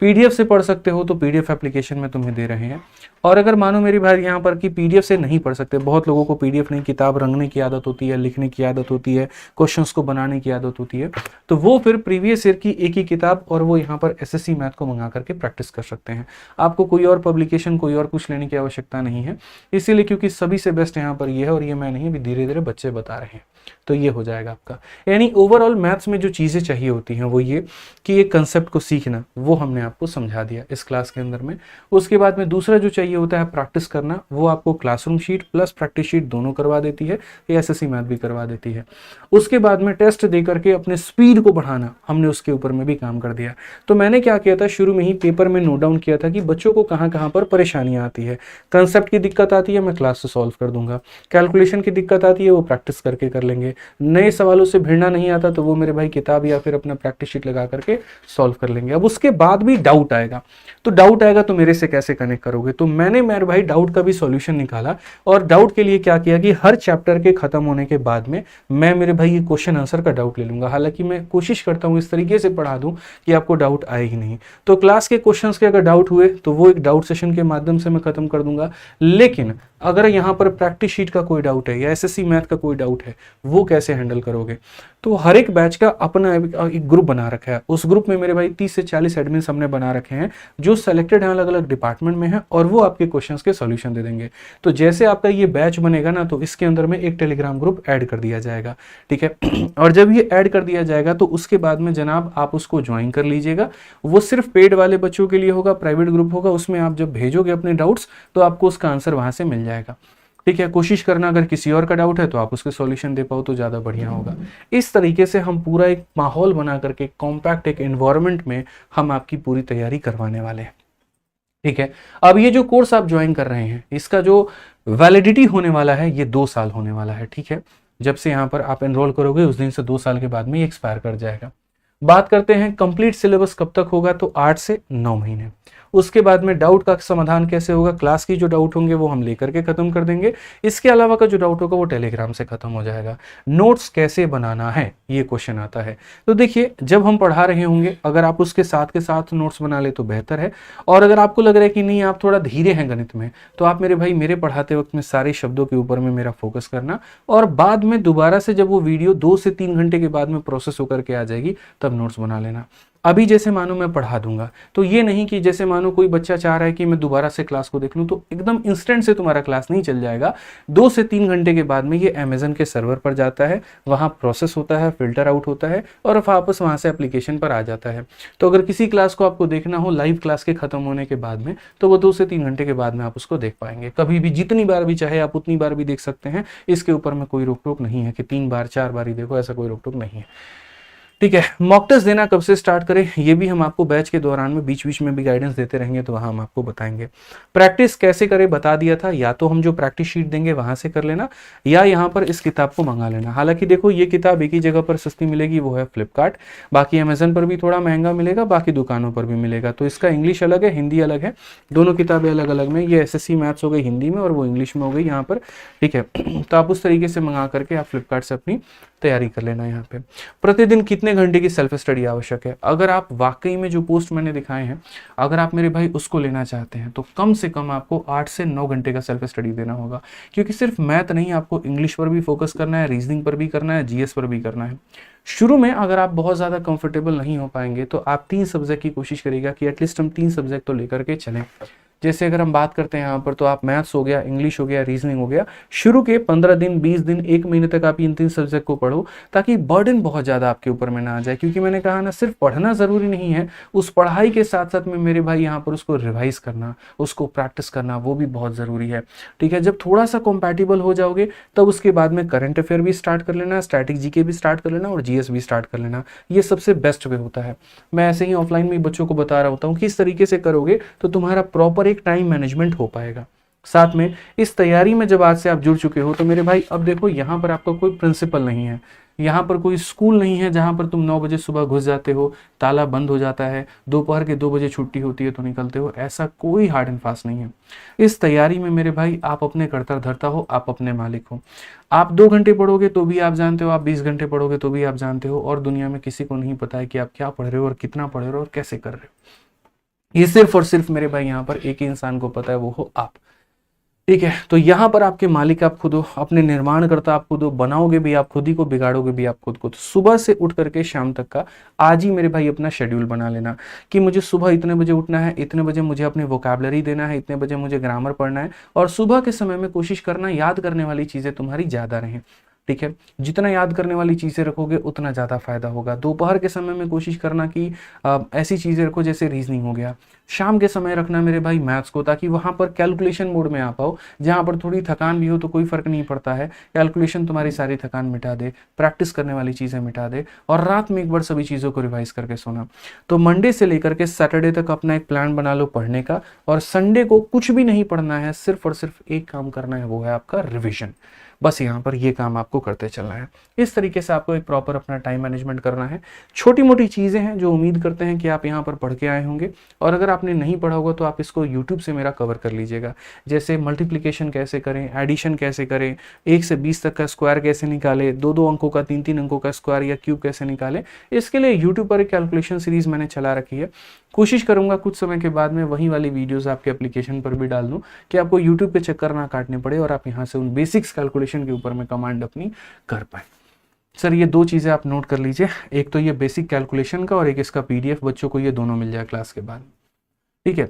पीडीएफ से पढ़ सकते हो तो पीडीएफ एप्लीकेशन में तुम्हें दे रहे हैं। और अगर मानो मेरी भाई यहाँ पर कि पीडीएफ से नहीं पढ़ सकते, बहुत लोगों को पीडीएफ नहीं, किताब रंगने की आदत होती है, लिखने की आदत होती है, क्वेश्चंस को बनाने की आदत होती है, तो वो फिर प्रीवियस ईयर की एक ही किताब और वो यहाँ पर एसएससी मैथ को मंगा करके प्रैक्टिस कर सकते हैं। आपको कोई और पब्लिकेशन, कोई और कुछ लेने की आवश्यकता नहीं है, इसीलिए क्योंकि सभी से बेस्ट यहाँ पर ये है और ये मैं नहीं, अभी धीरे धीरे बच्चे बता रहे हैं, तो ये हो जाएगा आपका। यानी ओवरऑल मैथ्स में जो चीज़ें चाहिए होती हैं वो ये कि एक कंसेप्ट को सीखना, वो हमने आपको समझा दिया इस क्लास के अंदर में। उसके बाद में दूसरा जो चाहिए होता है प्रैक्टिस करना, वो आपको classroom sheet plus practice sheet दोनों करवा देती है, ये एसएससी मैथ भी करवा देती है। उसके बाद में टेस्ट दे करके अपने स्पीड को बढ़ाना, हमने उसके ऊपर में भी काम कर दिया। तो मैंने क्या किया था, शुरू में ही पेपर में नोट डाउन किया था कि बच्चों को कहाँ कहाँ पर परेशानियाँ आती है। कंसेप्ट की दिक्कत आती है, मैं क्लास से सॉल्व कर दूंगा। कैलकुलेशन की दिक्कत आती है, वो प्रैक्टिस करके कर लेंगे। नए सवालों से भिड़ना नहीं आता तो वो मेरे भाई किताब या फिर अपना प्रैक्टिस शीट लगा करके सॉल्व कर लेंगे। अब उसके बाद भी डाउट आएगा, तो डाउट आएगा तो मेरे से कैसे कनेक्ट करोगे, तो मैंने मेरे भाई डाउट का भी सॉल्यूशन निकाला। और डाउट के लिए क्या किया कि हर चैप्टर के खत्म होने के बाद में मैं मेरे भाई ये क्वेश्चन आंसर का डाउट ले लूंगा। हालांकि मैं कोशिश करता हूँ इस तरीके से पढ़ा दूं कि आपको डाउट आए ही नहीं। तो क्लास के क्वेश्चंस के अगर डाउट हुए तो वो एक डाउट सेशन के माध्यम से मैं खत्म कर दूंगा। लेकिन अगर यहाँ पर प्रैक्टिस शीट का कोई डाउट है या एसएससी मैथ का कोई डाउट है, वो कैसे हैंडल करोगे। तो हर एक बैच का अपना एक ग्रुप बना रखा है, उस ग्रुप में मेरे भाई 30 से 40 एडमिन हमने बना रखे हैं जो सेलेक्टेड हैं अलग अलग डिपार्टमेंट में हैं, और वो आपके क्वेश्चंस के सॉल्यूशन दे देंगे। तो जैसे आपका ये बैच बनेगा ना, तो इसके अंदर में एक टेलीग्राम ग्रुप ऐड कर दिया जाएगा। ठीक है, और जब ये ऐड कर दिया जाएगा तो उसके बाद में जनाब आप उसको ज्वाइन कर लीजिएगा। वो सिर्फ पेड वाले बच्चों के लिए होगा, प्राइवेट ग्रुप होगा, उसमें आप जब भेजोगे अपने डाउट्स तो आपको उसका आंसर वहां से मिल जाएगा। ठीक है, कोशिश करना अगर किसी और का डाउट है तो आप उसके सॉल्यूशन दे पाओ तो ज़्यादा बढ़िया होगा। इस तरीके से हम पूरा एक माहौल बना करके कॉम्पैक्ट एक एनवायरनमेंट में हम आपकी पूरी तैयारी करवाने वाले हैं। ठीक है, अब ये जो कोर्स आप ज्वाइन कर रहे हैं इसका जो वैलिडिटी होने वाला है ये 2 साल होने वाला है। ठीक है, जब से यहाँ पर आप एनरोल करोगे उस दिन से 2 साल के बाद में ये एक्सपायर कर जाएगा। बात करते हैं कंप्लीट सिलेबस कब तक होगा, तो 8 से 9 महीने। उसके बाद में डाउट का समाधान कैसे होगा, क्लास की जो डाउट होंगे वो हम लेकर के खत्म कर देंगे। इसके अलावा का जो डाउट होगा वो टेलीग्राम से खत्म हो जाएगा। नोट्स कैसे बनाना है ये क्वेश्चन आता है, तो देखिए जब हम पढ़ा रहे होंगे अगर आप उसके साथ के साथ नोट्स बना ले तो बेहतर है। और अगर आपको लग रहा है कि नहीं आप थोड़ा धीरे हैं गणित में, तो आप मेरे भाई मेरे पढ़ाते वक्त में सारे शब्दों के ऊपर में मेरा फोकस करना, और बाद में दोबारा से जब वो वीडियो 2 से 3 घंटे के बाद में प्रोसेस होकर के आ जाएगी तब नोट्स बना लेना। अभी जैसे मानो मैं पढ़ा दूंगा, तो ये नहीं कि जैसे मानो कोई बच्चा चाह रहा है कि मैं दोबारा से क्लास को देख लूं, तो एकदम इंस्टेंट से तुम्हारा क्लास नहीं चल जाएगा। 2 से 3 घंटे के बाद में ये अमेजन के सर्वर पर जाता है, वहाँ प्रोसेस होता है, फिल्टर आउट होता है और वापस वहाँ से एप्लीकेशन पर आ जाता है। तो अगर किसी क्लास को आपको देखना हो लाइव क्लास के खत्म होने के बाद में, तो वो 2 से 3 घंटे के बाद में आप उसको देख पाएंगे। कभी भी जितनी बार भी चाहे आप उतनी बार भी देख सकते हैं, इसके ऊपर में कोई रोक टोक नहीं है कि 3 बार 4 बार ही देखो, ऐसा कोई रोक टोक नहीं है। ठीक है, मॉक टेस्ट देना कब से स्टार्ट करें ये भी हम आपको बैच के दौरान में बीच बीच में भी गाइडेंस देते रहेंगे, तो वहाँ हम आपको बताएंगे। प्रैक्टिस कैसे करें बता दिया था, या तो हम जो प्रैक्टिस शीट देंगे वहाँ से कर लेना, या यहाँ पर इस किताब को मंगा लेना। हालांकि देखो ये किताब एक ही जगह पर सस्ती मिलेगी, वो है फ्लिपकार्ट, बाकी अमेजन पर भी थोड़ा महंगा मिलेगा, बाकी दुकानों पर भी मिलेगा। तो इसका इंग्लिश अलग है, हिंदी अलग है, दोनों किताबें अलग अलग में। ये SSC मैथ्स हो गई हिंदी में और वो इंग्लिश में हो गई यहाँ पर, ठीक है। तो आप उस तरीके से मंगा करके आप फ्लिपकार्ट से अपनी तैयारी कर लेना। यहाँ पे प्रतिदिन कितने घंटे की सेल्फ स्टडी आवश्यक है, अगर आप वाकई में जो पोस्ट मैंने दिखाए हैं, अगर आप मेरे भाई उसको लेना चाहते हैं तो कम से कम आपको 8 से 9 घंटे का सेल्फ स्टडी देना होगा। क्योंकि सिर्फ मैथ नहीं, आपको इंग्लिश पर भी फोकस करना है, रीजनिंग पर भी करना है, GS पर भी करना है। शुरू में अगर आप बहुत ज़्यादा कंफर्टेबल नहीं हो पाएंगे तो आप 3 सब्जेक्ट की कोशिश करिएगा कि एटलीस्ट हम 3 सब्जेक्ट तो लेकर के चलें। जैसे अगर हम बात करते हैं यहाँ पर, तो आप मैथ्स हो गया, इंग्लिश हो गया, रीजनिंग हो गया, शुरू के 15 दिन, 20 दिन, 1 महीने तक आप इन 3 सब्जेक्ट को पढ़ो, ताकि बर्डन बहुत ज़्यादा आपके ऊपर में ना आ जाए। क्योंकि मैंने कहा ना, सिर्फ पढ़ना ज़रूरी नहीं है, उस पढ़ाई के साथ साथ में मेरे भाई यहाँ पर उसको रिवाइज करना, उसको प्रैक्टिस करना, वो भी बहुत ज़रूरी है। ठीक है, जब थोड़ा सा कंपैटिबल हो जाओगे तब उसके बाद में करंट अफेयर भी स्टार्ट कर लेना, स्टैटिक GK भी स्टार्ट कर लेना और GS भी स्टार्ट कर लेना। ये सबसे बेस्ट वे होता है। मैं ऐसे ही ऑफलाइन में बच्चों को बता रहा होता हूँ कि इस तरीके से करोगे तो तुम्हारा प्रॉपर एक टाइम मैनेजमेंट हो पाएगा। साथ में इस तैयारी में जब आज से आप जुड़ चुके हो तो मेरे भाई अब देखो, यहाँ पर आपका कोई प्रिंसिपल नहीं है, यहाँ पर कोई स्कूल नहीं है जहाँ पर तुम 9 बजे सुबह घुस जाते हो, ताला बंद हो जाता है, दोपहर के 2 बजे छुट्टी होती है तो निकलते हो। ऐसा कोई हार्ड एंड फास्ट नहीं है। इस तैयारी में मेरे भाई आप अपने कर्ता धर्ता हो, आप अपने मालिक हो। आप 2 घंटे पढ़ोगे तो भी आप जानते हो, आप 20 घंटे पढ़ोगे तो भी आप जानते हो, और दुनिया में किसी को नहीं पता है कि आप क्या पढ़ रहे हो और कितना पढ़ रहे हो और कैसे कर रहे हो। ये सिर्फ और सिर्फ मेरे भाई यहाँ पर एक ही इंसान को पता है, वो हो आप। ठीक है, तो यहाँ पर आपके मालिक आप खुद हो, अपने निर्माण करता आप खुद हो, बनाओगे भी आप खुद ही को, बिगाड़ोगे भी आप खुद को। तो सुबह से उठ करके शाम तक का आज ही मेरे भाई अपना शेड्यूल बना लेना कि मुझे सुबह इतने बजे उठना है, इतने बजे मुझे अपने वोकैबुलरी देना है, इतने बजे मुझे ग्रामर पढ़ना है। और सुबह के समय में कोशिश करना याद करने वाली चीज़ें तुम्हारी ज़्यादा रहें। ठीक है, जितना याद करने वाली चीज़ें रखोगे उतना ज़्यादा फायदा होगा। दोपहर के समय में कोशिश करना कि ऐसी चीज़ें रखो जैसे रीजनिंग हो गया। शाम के समय रखना मेरे भाई मैथ्स को, ताकि वहाँ पर कैलकुलेशन मोड में आ पाओ, जहाँ पर थोड़ी थकान भी हो तो कोई फर्क नहीं पड़ता है, कैलकुलेशन तुम्हारी सारी थकान मिटा दे, प्रैक्टिस करने वाली चीज़ें मिटा दे, और रात में एक बार सभी चीज़ों को रिवाइज करके सोना। तो मंडे से लेकर के सैटरडे तक अपना एक प्लान बना लो पढ़ने का, और संडे को कुछ भी नहीं पढ़ना है, सिर्फ और सिर्फ एक काम करना है, वो है आपका रिविजन। बस यहाँ पर ये काम आपको करते चलना है। इस तरीके से आपको एक प्रॉपर अपना टाइम मैनेजमेंट करना है। छोटी मोटी चीज़ें हैं जो उम्मीद करते हैं कि आप यहाँ पर पढ़ के आए होंगे, और अगर आपने नहीं पढ़ा होगा तो आप इसको यूट्यूब से मेरा कवर कर लीजिएगा। जैसे मल्टीप्लिकेशन कैसे करें, एडिशन कैसे करें, 1 से 20 तक का स्क्वायर कैसे निकालें, 2-2 अंकों का, 3-3 अंकों का स्क्वायर या क्यूब कैसे निकालें, इसके लिए यूट्यूब पर एक कैलकुलेशन सीरीज मैंने चला रखी है। कोशिश करूंगा कुछ समय के बाद में वही वाली वीडियोस आपके एप्लीकेशन पर भी डाल दूं, कि आपको यूट्यूब पे चक्कर ना काटने पड़े और आप यहाँ से उन बेसिक्स कैलकुलेशन के ऊपर में कमांड अपनी कर पाए। सर ये 2 चीज़ें आप नोट कर लीजिए, एक तो ये बेसिक कैलकुलेशन का और एक इसका PDF, बच्चों को ये दोनों मिल जाए क्लास के बाद। ठीक है,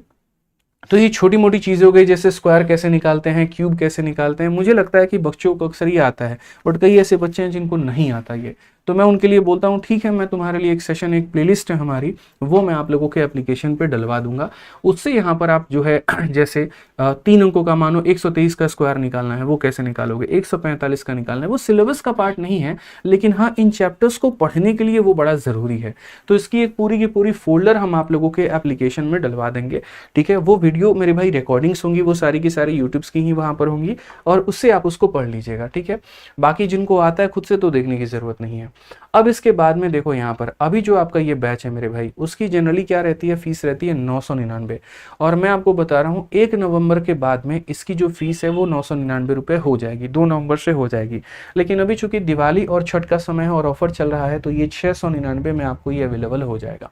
तो ये छोटी मोटी चीज़ें हो गई, जैसे स्क्वायर कैसे निकालते हैं, क्यूब कैसे निकालते हैं। मुझे लगता है कि बच्चों को अक्सर ये आता है, बट कई ऐसे बच्चे हैं जिनको नहीं आता ये, तो मैं उनके लिए बोलता हूँ ठीक है, मैं तुम्हारे लिए एक सेशन, एक प्लेलिस्ट है हमारी, वो मैं आप लोगों के एप्लीकेशन पे डलवा दूंगा। उससे यहाँ पर आप जो है जैसे 3 अंकों का मानो 123 का स्क्वायर निकालना है, वो कैसे निकालोगे, 145 का निकालना है। वो सिलेबस का पार्ट नहीं है, लेकिन हाँ इन चैप्टर्स को पढ़ने के लिए वो बड़ा ज़रूरी है। तो इसकी एक पूरी की पूरी फोल्डर हम आप लोगों के एप्लीकेशन में डलवा देंगे। ठीक है, वो वीडियो मेरे भाई रिकॉर्डिंग्स होंगी, वो सारी की सारी यूट्यूब्स की ही वहाँ पर होंगी, और उससे आप उसको पढ़ लीजिएगा। ठीक है, बाकी जिनको आता है खुद से तो देखने की ज़रूरत नहीं है। अब इसके बाद में देखो यहाँ पर अभी जो आपका ये बैच है मेरे भाई, उसकी जनरली क्या रहती है, फीस रहती है 999, और मैं आपको बता रहा हूँ 1 नवंबर के बाद में इसकी जो फीस है वो 999 रुपये हो जाएगी, 2 नवंबर से हो जाएगी। लेकिन अभी चूंकि दिवाली और छठ का समय है और ऑफर चल रहा है, तो ये 699 में आपको ये अवेलेबल हो जाएगा।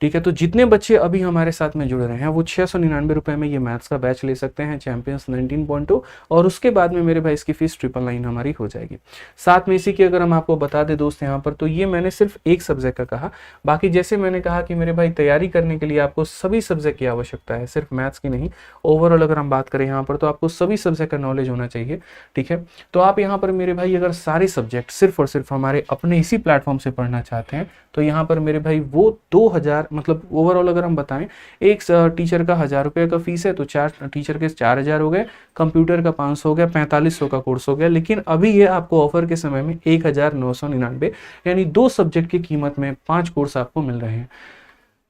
ठीक है, तो जितने बच्चे अभी हमारे साथ में जुड़ रहे हैं वो 699 रुपये में ये मैथ्स का बैच ले सकते हैं, चैंपियंस 19.2, और उसके बाद में मेरे भाई इसकी फीस 999 हमारी हो जाएगी। साथ में इसी की अगर हम आपको बता दें दोस्त यहाँ पर, तो ये मैंने सिर्फ एक सब्जेक्ट का कहा, बाकी जैसे मैंने कहा कि मेरे भाई तैयारी करने के लिए आपको सभी सब्जेक्ट की आवश्यकता है, सिर्फ मैथ्स की नहीं। ओवरऑल अगर हम बात करें यहाँ पर तो आपको सभी सब्जेक्ट का नॉलेज होना चाहिए। ठीक है, तो आप यहाँ पर मेरे भाई अगर सारे सब्जेक्ट सिर्फ और सिर्फ हमारे अपने इसी प्लेटफॉर्म से पढ़ना चाहते हैं, तो यहाँ पर मेरे भाई वो 2000 4 मतलब ओवरऑल अगर हम बताएं, एक टीचर का 1000 रुपये का फीस है तो 4 टीचर के 4000 हो गए, कंप्यूटर का 500 हो गया, 4500 का कोर्स हो गया। लेकिन अभी ये आपको ऑफर के समय में 1999, यानी 2 सब्जेक्ट की कीमत में 5 कोर्स आपको मिल रहे हैं,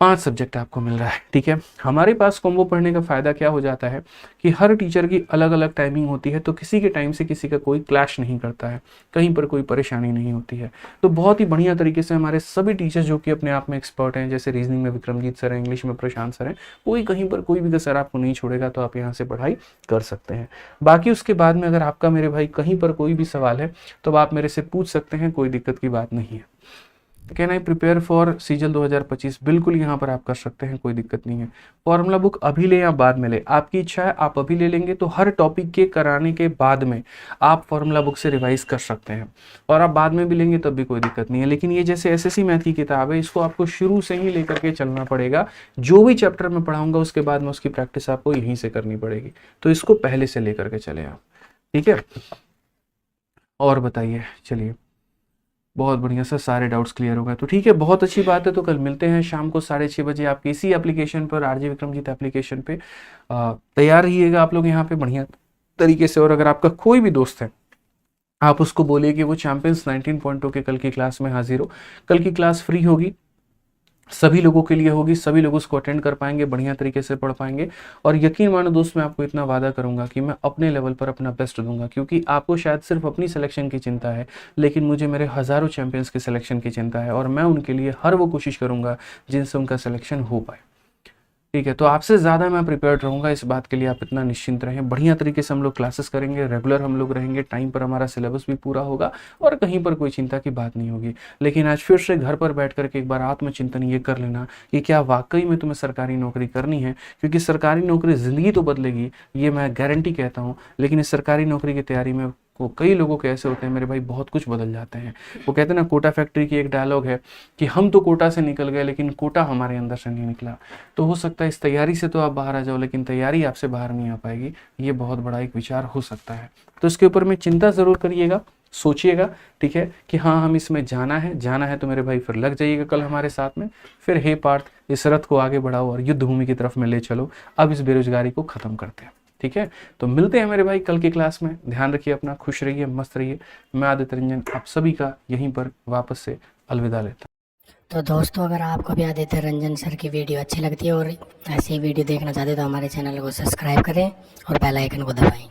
5 सब्जेक्ट आपको मिल रहा है। ठीक है, हमारे पास कॉम्बो पढ़ने का फ़ायदा क्या हो जाता है कि हर टीचर की अलग अलग टाइमिंग होती है, तो किसी के टाइम से किसी का कोई क्लैश नहीं करता है, कहीं पर कोई परेशानी नहीं होती है। तो बहुत ही बढ़िया तरीके से हमारे सभी टीचर्स जो कि अपने आप में एक्सपर्ट हैं, जैसे रीजनिंग में विक्रमजीत सर हैं, इंग्लिश में प्रशांत सर हैं, कोई कहीं पर कोई भी कसर आपको नहीं छोड़ेगा, तो आप यहाँ से पढ़ाई कर सकते हैं। बाकी उसके बाद में अगर आपका मेरे भाई कहीं पर कोई भी सवाल है तो आप मेरे से पूछ सकते हैं, कोई दिक्कत की बात नहीं है। Can I prepare for सीजल 2025? बिल्कुल यहाँ पर आप कर सकते हैं, कोई दिक्कत नहीं है। फॉर्मूला बुक अभी ले या बाद में ले, आपकी इच्छा है, आप अभी ले लेंगे तो हर टॉपिक के कराने के बाद में आप फॉर्मूला बुक से रिवाइज कर सकते हैं, और आप बाद में भी लेंगे तब भी कोई दिक्कत नहीं है। लेकिन ये जैसे एसएससी मैथ की किताब है, इसको आपको शुरू से ही लेकर के चलना पड़ेगा। जो भी चैप्टर मैं पढ़ाऊंगा उसके बाद में उसकी प्रैक्टिस आपको यहीं से करनी पड़ेगी, तो इसको पहले से लेकर के चले आप। ठीक है, और बताइए। चलिए, बहुत बढ़िया सर, सारे डाउट्स क्लियर हो गए तो ठीक है, बहुत अच्छी बात है। तो कल मिलते हैं शाम को 6:30 बजे आपके इसी एप्लीकेशन पर, आरजे विक्रमजीत एप्लीकेशन पे। तैयार रहिएगा आप लोग यहाँ पे बढ़िया तरीके से। और अगर आपका कोई भी दोस्त है, आप उसको बोलिए कि वो चैंपियंस 19.2 के कल की क्लास में हाजिर हो। कल की क्लास फ्री होगी, सभी लोगों के लिए होगी, सभी लोग उसको अटेंड कर पाएंगे, बढ़िया तरीके से पढ़ पाएंगे। और यकीन मानो दोस्त, मैं आपको इतना वादा करूंगा कि मैं अपने लेवल पर अपना बेस्ट दूंगा, क्योंकि आपको शायद सिर्फ अपनी सिलेक्शन की चिंता है, लेकिन मुझे मेरे हज़ारों चैंपियंस के सिलेक्शन की चिंता है, और मैं उनके लिए हर वो कोशिश करूंगा जिनसे उनका सिलेक्शन हो पाए। ठीक है, तो आपसे ज़्यादा मैं प्रिपेयर्ड रहूँगा, इस बात के लिए आप इतना निश्चिंत रहें। बढ़िया तरीके से हम लोग क्लासेस करेंगे, रेगुलर हम लोग रहेंगे, टाइम पर हमारा सिलेबस भी पूरा होगा, और कहीं पर कोई चिंता की बात नहीं होगी। लेकिन आज फिर से घर पर बैठ करके एक बार आत्मचिंतन ये कर लेना कि क्या वाकई में तुम्हें सरकारी नौकरी करनी है, क्योंकि सरकारी नौकरी ज़िंदगी तो बदलेगी, ये मैं गारंटी कहता हूँ। लेकिन इस सरकारी नौकरी की तैयारी में को कई लोगों के ऐसे होते हैं मेरे भाई, बहुत कुछ बदल जाते हैं। वो कहते हैं ना, कोटा फैक्ट्री की एक डायलॉग है कि हम तो कोटा से निकल गए, लेकिन कोटा हमारे अंदर से नहीं निकला। तो हो सकता है इस तैयारी से तो आप बाहर आ जाओ, लेकिन तैयारी आपसे बाहर नहीं आ पाएगी। ये बहुत बड़ा एक विचार हो सकता है। तो इसके ऊपर में चिंता ज़रूर करिएगा, सोचिएगा। ठीक है कि हाँ, हम इसमें जाना है, जाना है तो मेरे भाई फिर लग जाइएगा कल हमारे साथ में। फिर हे पार्थ, इस रथ को आगे बढ़ाओ और युद्ध भूमि की तरफ में ले चलो। अब इस बेरोजगारी को ख़त्म करते हैं। ठीक है, तो मिलते हैं मेरे भाई कल की क्लास में। ध्यान रखिए अपना, खुश रहिए, मस्त रहिए। मैं आदित्य रंजन आप सभी का यहीं पर वापस से अलविदा लेता हूं। तो दोस्तों, अगर आपको भी आदित्य रंजन सर की वीडियो अच्छी लगती है और ऐसी वीडियो देखना चाहते हैं तो हमारे चैनल को सब्सक्राइब करें और बेल आइकन को दबाएं।